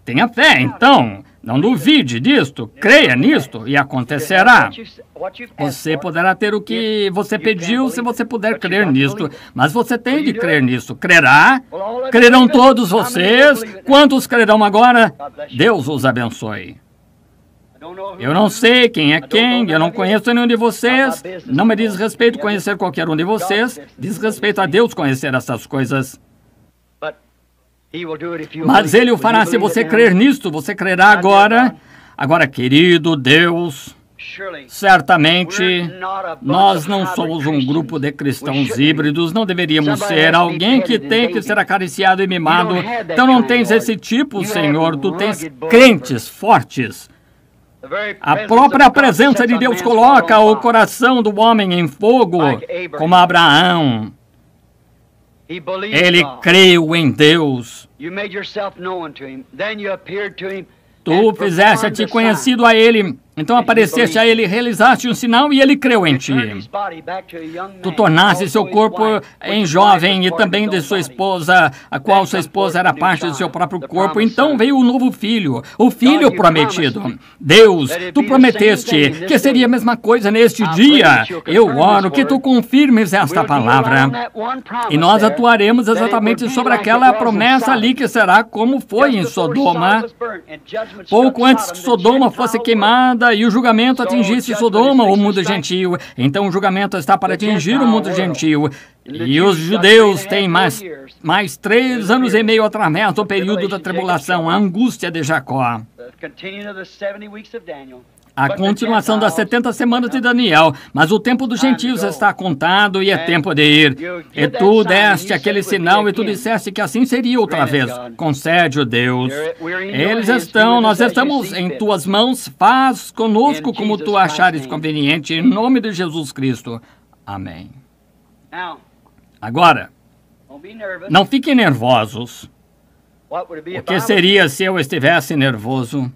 Tenha fé, então. Não duvide disto, creia nisto e acontecerá. Você poderá ter o que você pediu se você puder crer nisto, mas você tem de crer nisto. Crerá? Crerão todos vocês? Quantos crerão agora? Deus os abençoe. Eu não sei quem é quem, eu não conheço nenhum de vocês. Não me diz respeito conhecer qualquer um de vocês. Diz respeito a Deus conhecer essas coisas. Mas Ele o fará se você crer nisto. Você crerá agora. Agora, querido Deus, certamente nós não somos um grupo de cristãos híbridos. Não deveríamos ser alguém que tem que ser acariciado e mimado. Então não tens esse tipo, Senhor. Tu tens crentes fortes. A própria presença de Deus coloca o coração do homem em fogo, como Abraão. Ele creu em Deus. Tu fizeste-te conhecido a Ele. Então apareceste a ele, realizaste um sinal e ele creu em ti. Tu tornaste seu corpo em jovem e também de sua esposa, a qual sua esposa era parte de seu próprio corpo. Então veio o novo filho, o filho prometido. Deus, tu prometeste que seria a mesma coisa neste dia. Eu oro que tu confirmes esta palavra. E nós atuaremos exatamente sobre aquela promessa ali que será como foi em Sodoma. Pouco antes que Sodoma fosse queimada e o julgamento atingisse Sodoma, o mundo gentil. Então o julgamento está para atingir o mundo gentil. E os judeus têm mais 3 anos e meio através do período da tribulação, a angústia de Jacó. A continuação das 70 semanas de Daniel, mas o tempo dos gentios está contado e é tempo de ir. E tu deste aquele sinal e tu disseste que assim seria outra vez. Concede-o, Deus. Nós estamos em tuas mãos, faz conosco como tu achares conveniente, em nome de Jesus Cristo. Amém. Agora, não fiquem nervosos. O que seria se eu estivesse nervoso?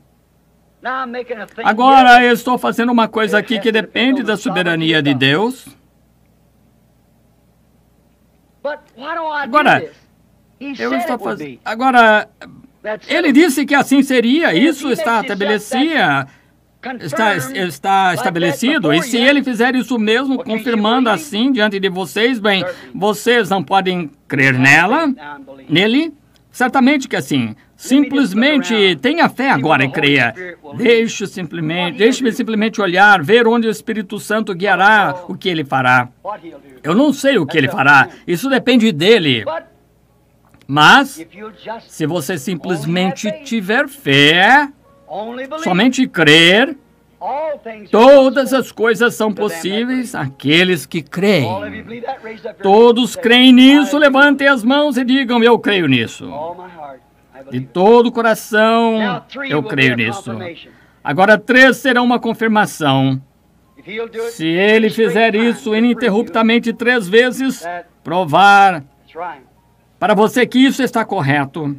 Agora eu estou fazendo uma coisa aqui que depende da soberania de Deus. Agora, ele disse que assim seria, isso está estabelecido. E se ele fizer isso mesmo, confirmando assim diante de vocês, bem, vocês não podem crer nele? Certamente que assim. Simplesmente tenha fé agora e creia. Deixe-me simplesmente olhar, ver onde o Espírito Santo guiará o que ele fará. Eu não sei o que ele fará. Isso depende dele. Mas, se você simplesmente tiver fé, somente crer, todas as coisas são possíveis àqueles que creem. Todos creem nisso, levantem as mãos e digam, eu creio nisso. De todo o coração, eu creio nisso. Agora 3 serão uma confirmação. Se ele fizer isso ininterruptamente 3 vezes, provar para você que isso está correto.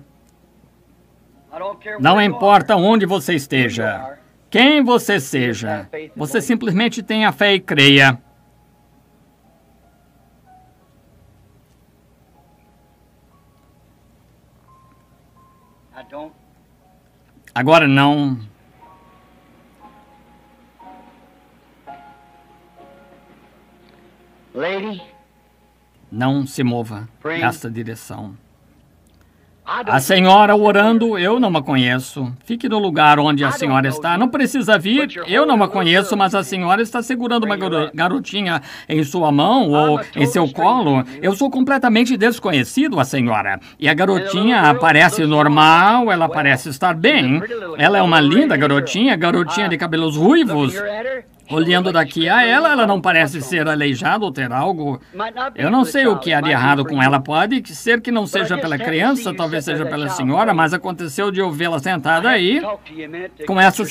Não importa onde você esteja, quem você seja, você simplesmente tenha fé e creia. Agora não. Não se mova nesta direção. A senhora orando, eu não a conheço. Fique no lugar onde a senhora está. Não precisa vir, eu não a conheço, mas a senhora está segurando uma garotinha em sua mão ou em seu colo. Eu sou completamente desconhecido, a senhora. E a garotinha parece normal, ela parece estar bem. Ela é uma linda garotinha de cabelos ruivos. Olhando daqui a ela não parece ser aleijada ou ter algo. Eu não sei o que há de errado com ela. Pode ser que não seja pela criança, talvez seja pela senhora, mas aconteceu de eu vê-la sentada aí com essa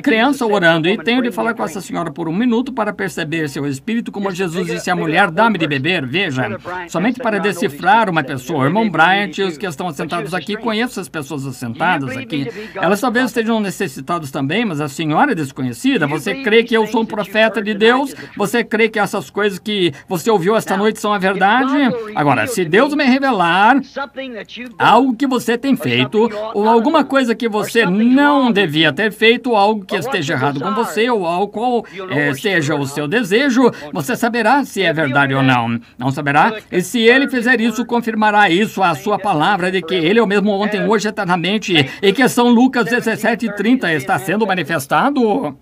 criança orando. E tenho de falar com essa senhora por 1 minuto para perceber seu espírito, como Jesus disse à mulher, dá-me de beber. Veja, somente para decifrar uma pessoa. Irmão Bryant, os que estão assentados aqui, conheço as pessoas assentadas aqui. Elas talvez estejam necessitadas também, mas a senhora é desconhecida. Você crê que eu sou um profeta de Deus? Você crê que essas coisas que você ouviu esta noite são a verdade? Agora, se Deus me revelar algo que você tem feito, ou alguma coisa que você não devia ter feito, ou algo que esteja errado com você, ou algo qual seja o seu desejo, você saberá se é verdade ou não. Não saberá? E se ele fizer isso, confirmará isso, a sua palavra de que ele é o mesmo ontem, hoje, eternamente, e que São Lucas 17:30 está sendo manifestado.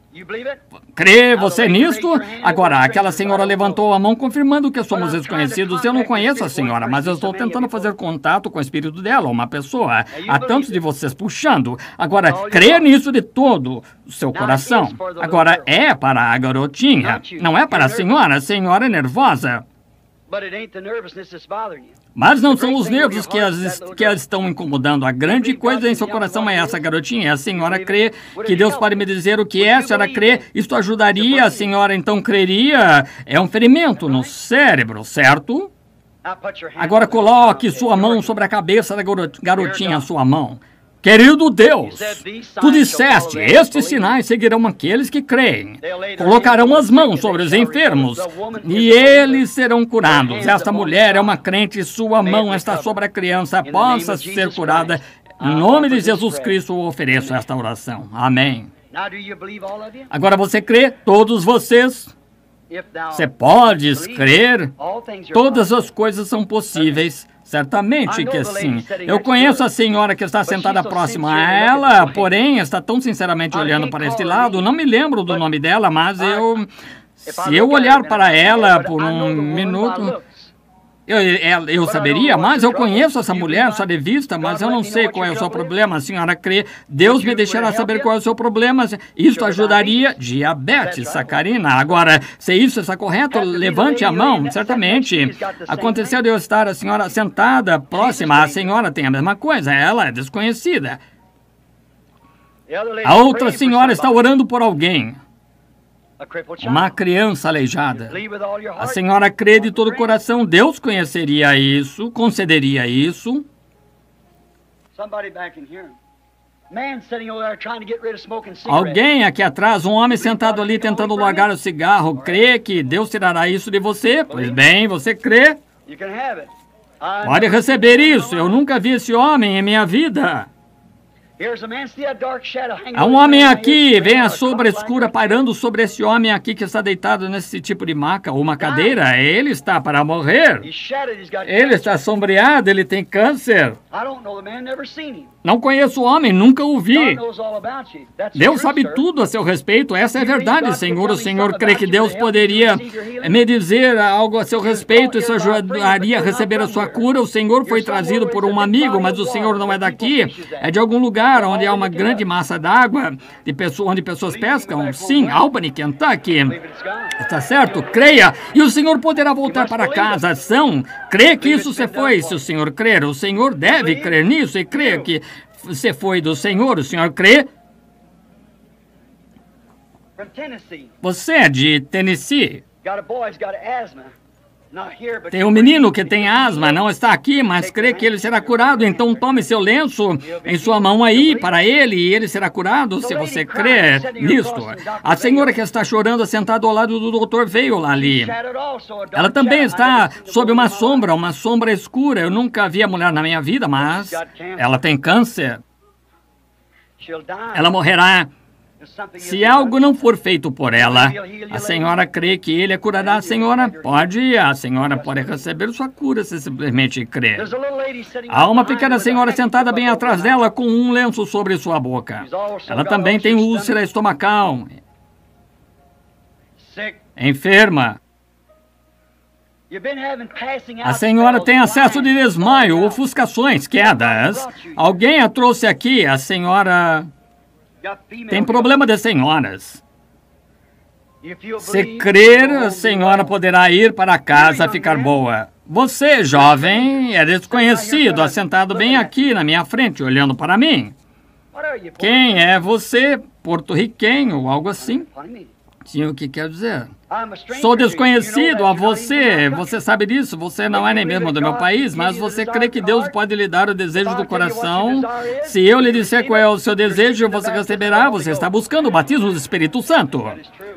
Crê você nisto? Agora, aquela senhora levantou a mão confirmando que somos desconhecidos. Eu não conheço a senhora, mas eu estou tentando fazer contato com o espírito dela, uma pessoa. Há tantos de vocês puxando. Agora, crê nisso de todo o seu coração. Agora, é para a garotinha, não é para a senhora. A senhora é nervosa. Mas não são os nervos que as estão incomodando. A grande coisa em seu coração é essa garotinha. A senhora crê que Deus pode me dizer o que é? A senhora crê? Isto ajudaria? A senhora então creria? É um ferimento no cérebro, certo? Agora coloque sua mão sobre a cabeça da garotinha, sua mão. Querido Deus, tu disseste, estes sinais seguirão aqueles que creem. Colocarão as mãos sobre os enfermos e eles serão curados. Esta mulher é uma crente e sua mão está sobre a criança, possa ser curada. Em nome de Jesus Cristo, eu ofereço esta oração. Amém. Agora você crê? Todos vocês? Você pode crer? Todas as coisas são possíveis. Certamente que sim. Eu conheço a senhora que está sentada próxima a ela, porém está tão sinceramente olhando para este lado. Não me lembro do nome dela, mas se eu olhar para ela por um minuto, eu saberia, mas eu conheço essa mulher, só de vista, mas eu não sei qual é o seu problema. A senhora crê, Deus me deixará saber qual é o seu problema. Isso ajudaria diabetes, sacarina. Agora, se isso está correto, levante a mão, certamente. Aconteceu de eu estar a senhora sentada próxima, a senhora tem a mesma coisa, ela é desconhecida. A outra senhora está orando por alguém. Uma criança aleijada. A senhora crê de todo o coração, Deus conheceria isso, concederia isso. Alguém aqui atrás, um homem sentado ali tentando largar o cigarro, crê que Deus tirará isso de você? Pois bem, você crê? Pode receber isso, eu nunca vi esse homem em minha vida. Há um homem aqui, vem a sombra escura pairando sobre esse homem aqui que está deitado nesse tipo de maca ou uma cadeira. Ele está para morrer. Ele está sombreado, ele tem câncer. Não conheço o homem, nunca o vi. Deus sabe tudo a seu respeito, essa é a verdade, Senhor. O Senhor crê que Deus poderia me dizer algo a seu respeito, isso ajudaria a receber a sua cura. O Senhor foi trazido por um amigo, mas o Senhor não é daqui, é de algum lugar onde há uma grande massa d'água, onde pessoas pescam. Sim, Albany, Kentucky. Está certo? Creia, e o Senhor poderá voltar para casa são. Crê que isso se foi, se o Senhor crer. O Senhor deve crer nisso e crê que se foi do Senhor. O Senhor crê? Você é de Tennessee. Tem um menino que tem asma, não está aqui, mas crê que ele será curado. Então tome seu lenço em sua mão aí para ele e ele será curado se você crê nisto. A senhora que está chorando sentada ao lado do doutor veio lá ali. Ela também está sob uma sombra escura. Eu nunca vi a mulher na minha vida, mas ela tem câncer. Ela morrerá. Se algo não for feito por ela, a senhora crê que ele a curará. A senhora pode receber sua cura se simplesmente crer. Há uma pequena senhora sentada bem atrás dela com um lenço sobre sua boca. Ela também tem úlcera estomacal. Enferma. A senhora tem acesso de desmaio, ofuscações, quedas. Alguém a trouxe aqui, a senhora... Tem problema de senhoras. Se crer, a senhora poderá ir para casa ficar boa. Você, jovem, é desconhecido, assentado bem aqui na minha frente, olhando para mim. Quem é você? Porto-riquenho ou algo assim? Sim, o que quer dizer? Sou desconhecido a você. Você sabe disso? Você não é nem mesmo do meu país, mas você crê que Deus pode lhe dar o desejo do coração? Se eu lhe disser qual é o seu desejo, você receberá. Você está buscando o batismo do Espírito Santo.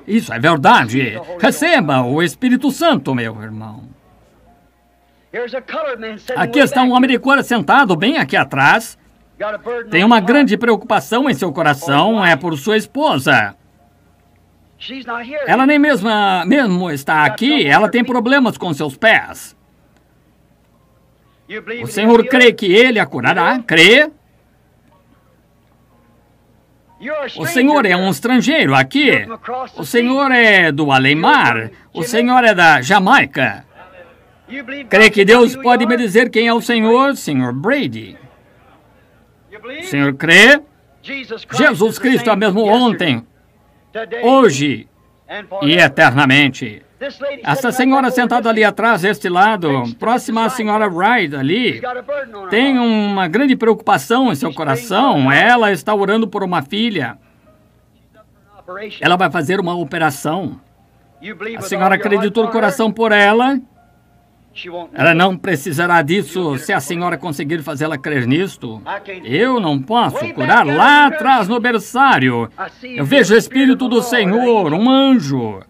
Isso é verdade. Receba o Espírito Santo, meu irmão. Aqui está um homem de cor sentado bem aqui atrás. Tem uma grande preocupação em seu coração, é por sua esposa. Ela nem mesmo está aqui, ela tem problemas com seus pés. O Senhor crê que Ele a curará? Crê? O Senhor é um estrangeiro aqui. O Senhor é do além-mar. O Senhor é da Jamaica. Crê que Deus pode me dizer quem é o Senhor? Senhor Brady. O Senhor crê? Jesus Cristo é mesmo ontem, hoje e eternamente. Essa senhora sentada ali atrás, deste lado, próxima à senhora Wright ali, tem uma grande preocupação em seu coração. Ela está orando por uma filha. Ela vai fazer uma operação. A senhora acreditou no coração por ela. Ela não precisará disso se a senhora conseguir fazê-la crer nisto. Eu não posso curar lá atrás no berçário. Eu vejo o Espírito do Senhor, um anjo,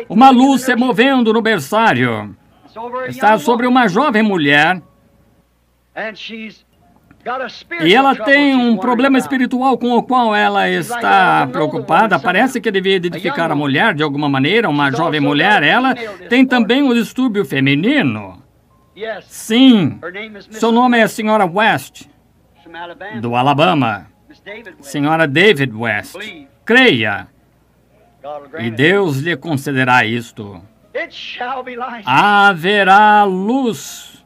uma luz se movendo no berçário. Está sobre uma jovem mulher. E ela tem um problema espiritual com o qual ela está preocupada. Parece que devia identificar a mulher de alguma maneira, uma jovem mulher. Ela tem também um distúrbio feminino. Sim, seu nome é a Senhora West, do Alabama. Senhora David West. Creia, e Deus lhe concederá isto. Haverá luz.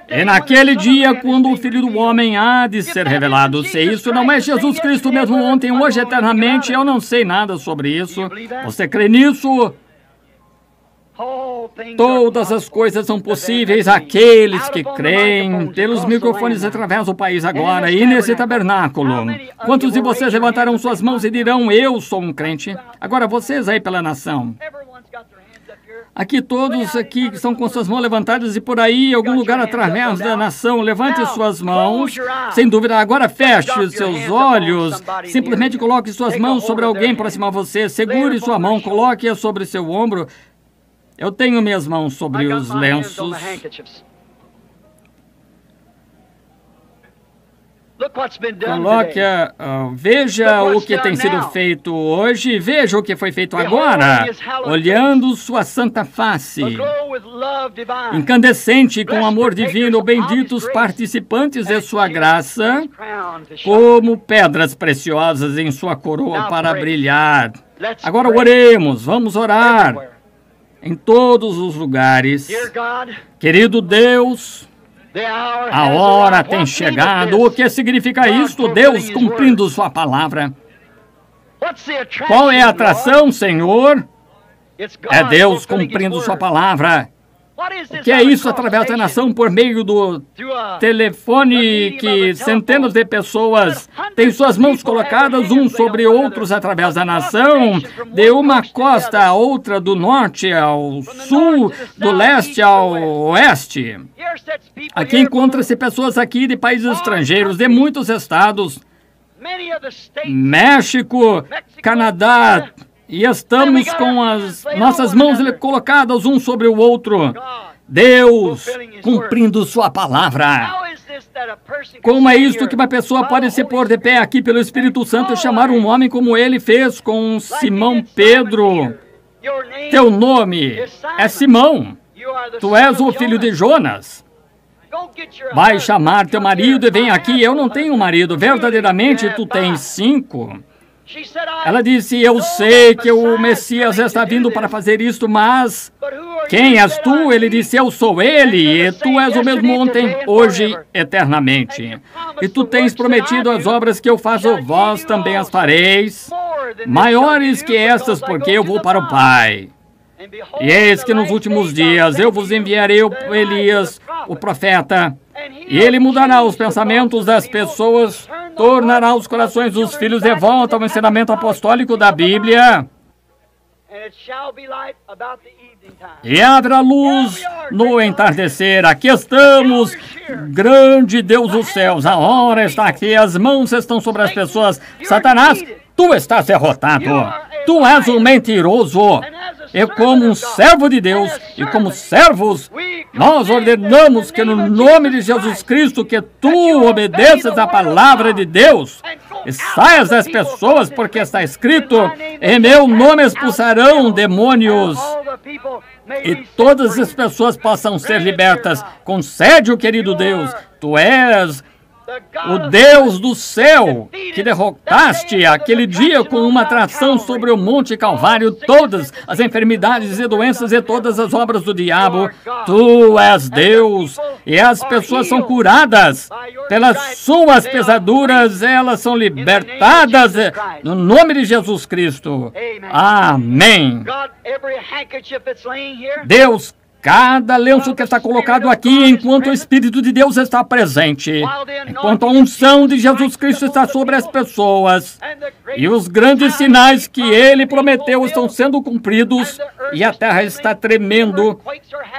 E naquele dia, quando o Filho do Homem há de ser revelado, se isso não é Jesus Cristo mesmo ontem, hoje, eternamente, eu não sei nada sobre isso. Você crê nisso? Todas as coisas são possíveis àqueles que creem. Pelos microfones através do país agora e nesse tabernáculo. Quantos de vocês levantarão suas mãos e dirão, eu sou um crente? Agora vocês aí pela nação. Aqui todos aqui que estão com suas mãos levantadas e por aí, em algum lugar através da nação, levante suas mãos. Sem dúvida, agora feche os seus olhos. Simplesmente coloque suas mãos sobre alguém próximo a você. Segure sua mão, coloque-a sobre seu ombro. Eu tenho minhas mãos sobre os lenços. Coloque-a, veja o que tem sido feito hoje, veja o que foi feito agora, olhando sua santa face, incandescente com amor divino, benditos participantes de sua graça, como pedras preciosas em sua coroa para brilhar. Agora oremos, vamos orar. Em todos os lugares. Querido Deus, a hora tem chegado. O que significa isto? Deus cumprindo sua palavra. Qual é a atração, Senhor? É Deus cumprindo sua palavra. O que é isso através da nação por meio do telefone que centenas de pessoas têm suas mãos colocadas uns sobre outros através da nação, de uma costa a outra, do norte ao sul, do leste ao oeste. Aqui encontra-se pessoas aqui de países estrangeiros, de muitos estados, México, Canadá, e estamos com as nossas mãos colocadas um sobre o outro. Deus cumprindo sua palavra. Como é isto que uma pessoa pode se pôr de pé aqui pelo Espírito Santo e chamar um homem como ele fez com Simão Pedro? Teu nome é Simão. Tu és o filho de Jonas. Vai chamar teu marido e vem aqui. Eu não tenho marido. Verdadeiramente, tu tens 5. Ela disse, eu sei que o Messias está vindo para fazer isto, mas quem és tu? Ele disse, eu sou ele, e tu és o mesmo ontem, hoje, eternamente. E tu tens prometido as obras que eu faço, vós também as fareis, maiores que estas, porque eu vou para o Pai. E eis que nos últimos dias eu vos enviarei Elias, o profeta, e ele mudará os pensamentos das pessoas, tornará os corações dos filhos de volta ao ensinamento apostólico da Bíblia. E haverá luz no entardecer. Aqui estamos, grande Deus dos céus. A hora está aqui, as mãos estão sobre as pessoas. Satanás, tu estás derrotado. Tu és um mentiroso. E como um servo de Deus, e como servos, nós ordenamos que no nome de Jesus Cristo, que tu obedeças a palavra de Deus, e saias das pessoas, porque está escrito, em meu nome expulsarão demônios, e todas as pessoas possam ser libertas. Concede-o, querido Deus, tu és o Deus do céu, que derrotaste aquele dia com uma atração sobre o Monte Calvário todas as enfermidades e doenças e todas as obras do diabo. Tu és Deus, e as pessoas são curadas pelas suas pesaduras, elas são libertadas no nome de Jesus Cristo. Amém. Deus, cada lenço que está colocado aqui, enquanto o Espírito de Deus está presente, enquanto a unção de Jesus Cristo está sobre as pessoas, e os grandes sinais que Ele prometeu estão sendo cumpridos, e a terra está tremendo,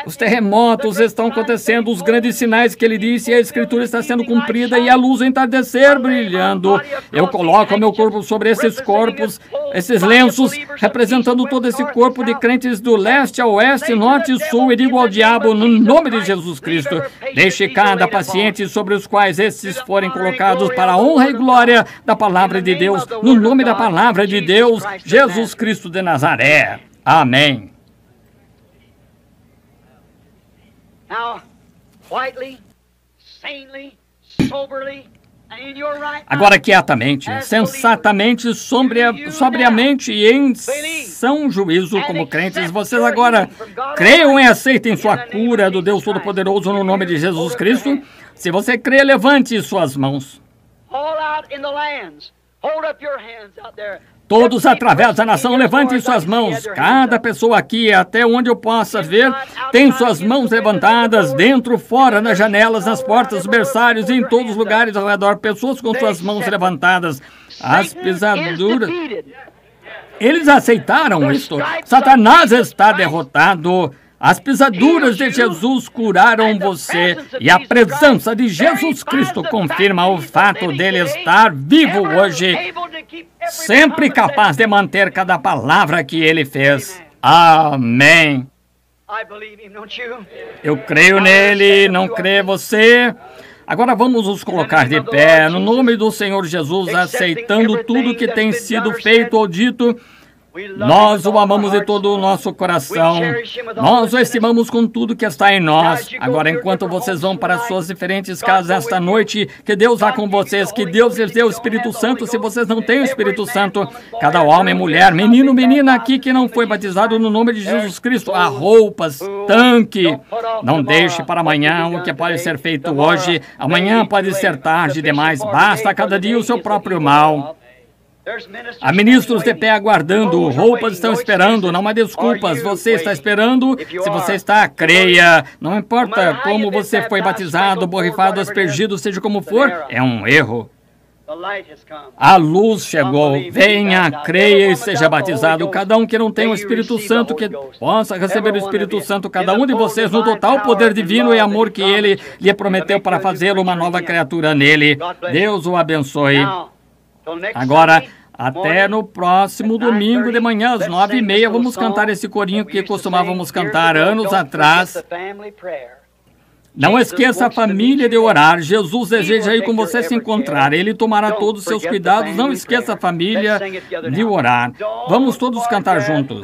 Os terremotos estão acontecendo, os grandes sinais que ele disse, e a Escritura está sendo cumprida, e a luz do entardecer brilhando. Eu coloco o meu corpo sobre esses corpos, esses lenços, representando todo esse corpo de crentes do leste ao oeste, norte e sul, e digo ao diabo, no nome de Jesus Cristo, deixe cada paciente sobre os quais esses forem colocados para a honra e glória da palavra de Deus, no nome da palavra de Deus, Jesus Cristo de Nazaré. Amém. Agora quietamente, sensatamente, sobriamente e em são juízo como crentes, vocês agora creiam e aceitem sua cura do Deus Todo-Poderoso no nome de Jesus Cristo. Se você crê, levante suas mãos. Todos através da nação, levantem suas mãos. Cada pessoa aqui, até onde eu possa ver, tem suas mãos levantadas, dentro, fora, nas janelas, nas portas, nos berçários e em todos os lugares ao redor. Pessoas com suas mãos levantadas. As pisaduras. Eles aceitaram isto. Satanás está derrotado. As pisaduras de Jesus curaram você e a presença de Jesus Cristo confirma o fato dele estar vivo hoje, sempre capaz de manter cada palavra que ele fez. Amém. Eu creio nele, não crê você? Agora vamos nos colocar de pé, no nome do Senhor Jesus, aceitando tudo que tem sido feito ou dito. Nós o amamos de todo o nosso coração. Nós o estimamos com tudo que está em nós. Agora, enquanto vocês vão para suas diferentes casas esta noite, que Deus vá com vocês, que Deus lhes dê o Espírito Santo, se vocês não têm o Espírito Santo. Cada homem, mulher, menino, menina aqui que não foi batizado no nome de Jesus Cristo, há roupas, tanque. Não deixe para amanhã o que pode ser feito hoje. Amanhã pode ser tarde demais. Basta a cada dia o seu próprio mal. Há ministros de pé aguardando, roupas estão esperando, não há desculpas, você está esperando, se você está, creia, não importa como você foi batizado, borrifado, aspergido, seja como for, é um erro. A luz chegou, venha, creia e seja batizado. Cada um que não tem o Espírito Santo, que possa receber o Espírito Santo, cada um de vocês no total poder divino e amor que Ele lhe prometeu para fazer uma nova criatura nele. Deus o abençoe. Agora, até no próximo domingo de manhã, às 9h30, vamos cantar esse corinho que costumávamos cantar anos atrás. Não esqueça a família de orar. Jesus deseja ir com você se encontrar. Ele tomará todos os seus cuidados. Não esqueça a família de orar. Vamos todos cantar juntos.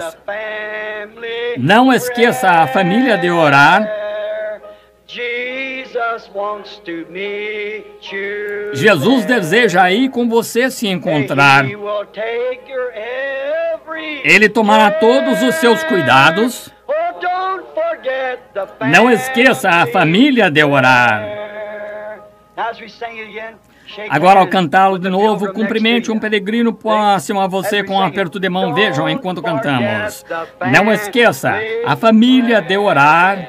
Não esqueça a família de orar. Jesus deseja ir com você se encontrar. Ele tomará todos os seus cuidados. Não esqueça a família de orar. Agora, ao cantá-lo de novo, cumprimente um peregrino próximo a você com um aperto de mão. Vejam enquanto cantamos. Não esqueça a família de orar.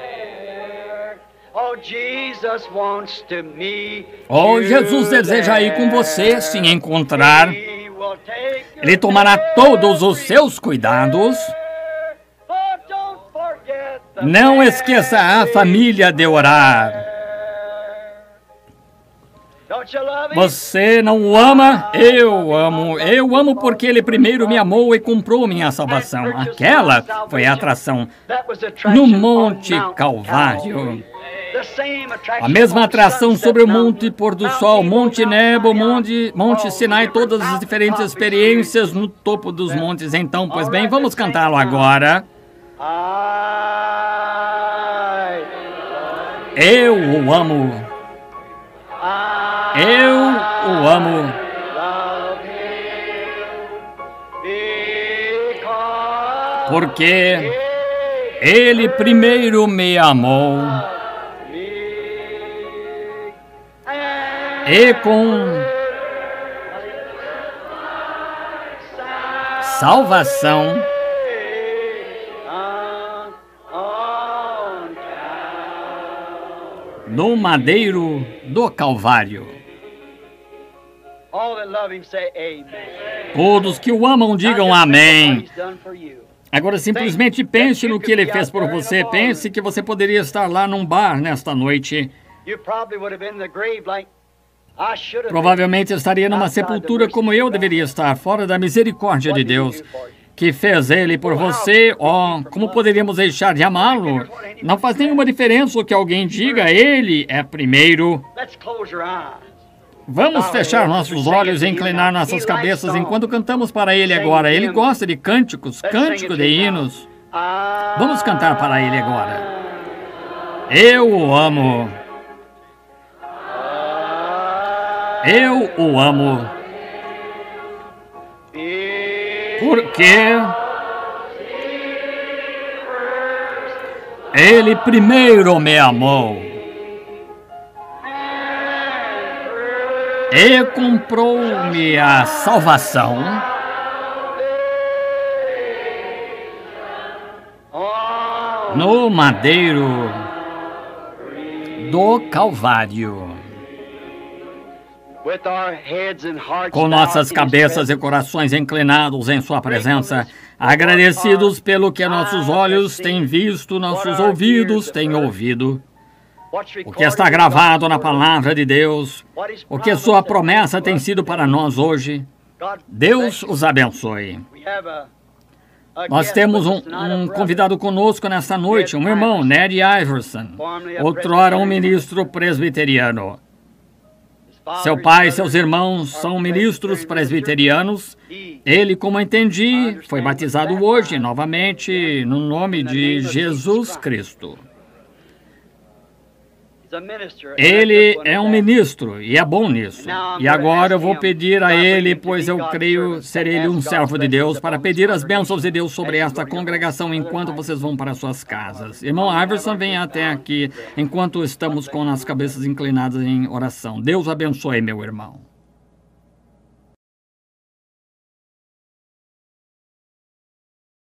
Oh, Jesus deseja ir com você se encontrar. Ele tomará todos os seus cuidados. Não esqueça a família de orar. Você não o ama? Eu amo. Eu amo porque Ele primeiro me amou e comprou minha salvação. Aquela foi a atração no Monte Calvário. A mesma atração sobre o Monte Pôr do Sol, Monte Nebo, Monte Sinai, todas as diferentes experiências no topo dos montes. Então, pois bem, vamos cantá-lo agora. Eu o amo. Eu o amo. Porque Ele primeiro me amou. E com salvação no madeiro do Calvário. Todos que o amam digam amém. Agora simplesmente pense no que ele fez por você. Pense que você poderia estar lá num bar nesta noite. Provavelmente estaria numa sepultura como eu deveria estar, fora da misericórdia de Deus, que fez ele por você. Oh, como poderíamos deixar de amá-lo? Não faz nenhuma diferença o que alguém diga, ele é primeiro. Vamos fechar nossos olhos e inclinar nossas cabeças enquanto cantamos para ele agora. Ele gosta de cânticos, cântico de hinos. Vamos cantar para ele agora. Eu o amo. Eu o amo. Porque ele primeiro me amou e comprou-me a salvação no madeiro do Calvário. Com nossas cabeças e corações inclinados em sua presença, agradecidos pelo que nossos olhos têm visto, nossos ouvidos têm ouvido, o que está gravado na palavra de Deus, o que sua promessa tem sido para nós hoje. Deus os abençoe. Nós temos um convidado conosco nesta noite, um irmão, Ned Iverson, outrora um ministro presbiteriano. Seu pai e seus irmãos são ministros presbiterianos. Ele, como entendi, foi batizado hoje, novamente, no nome de Jesus Cristo. Ele é um ministro e é bom nisso. E agora eu vou pedir a ele, pois eu creio ser ele um servo de Deus, para pedir as bênçãos de Deus sobre esta congregação enquanto vocês vão para suas casas. Irmão Iverson, venha até aqui enquanto estamos com as cabeças inclinadas em oração. Deus abençoe, meu irmão.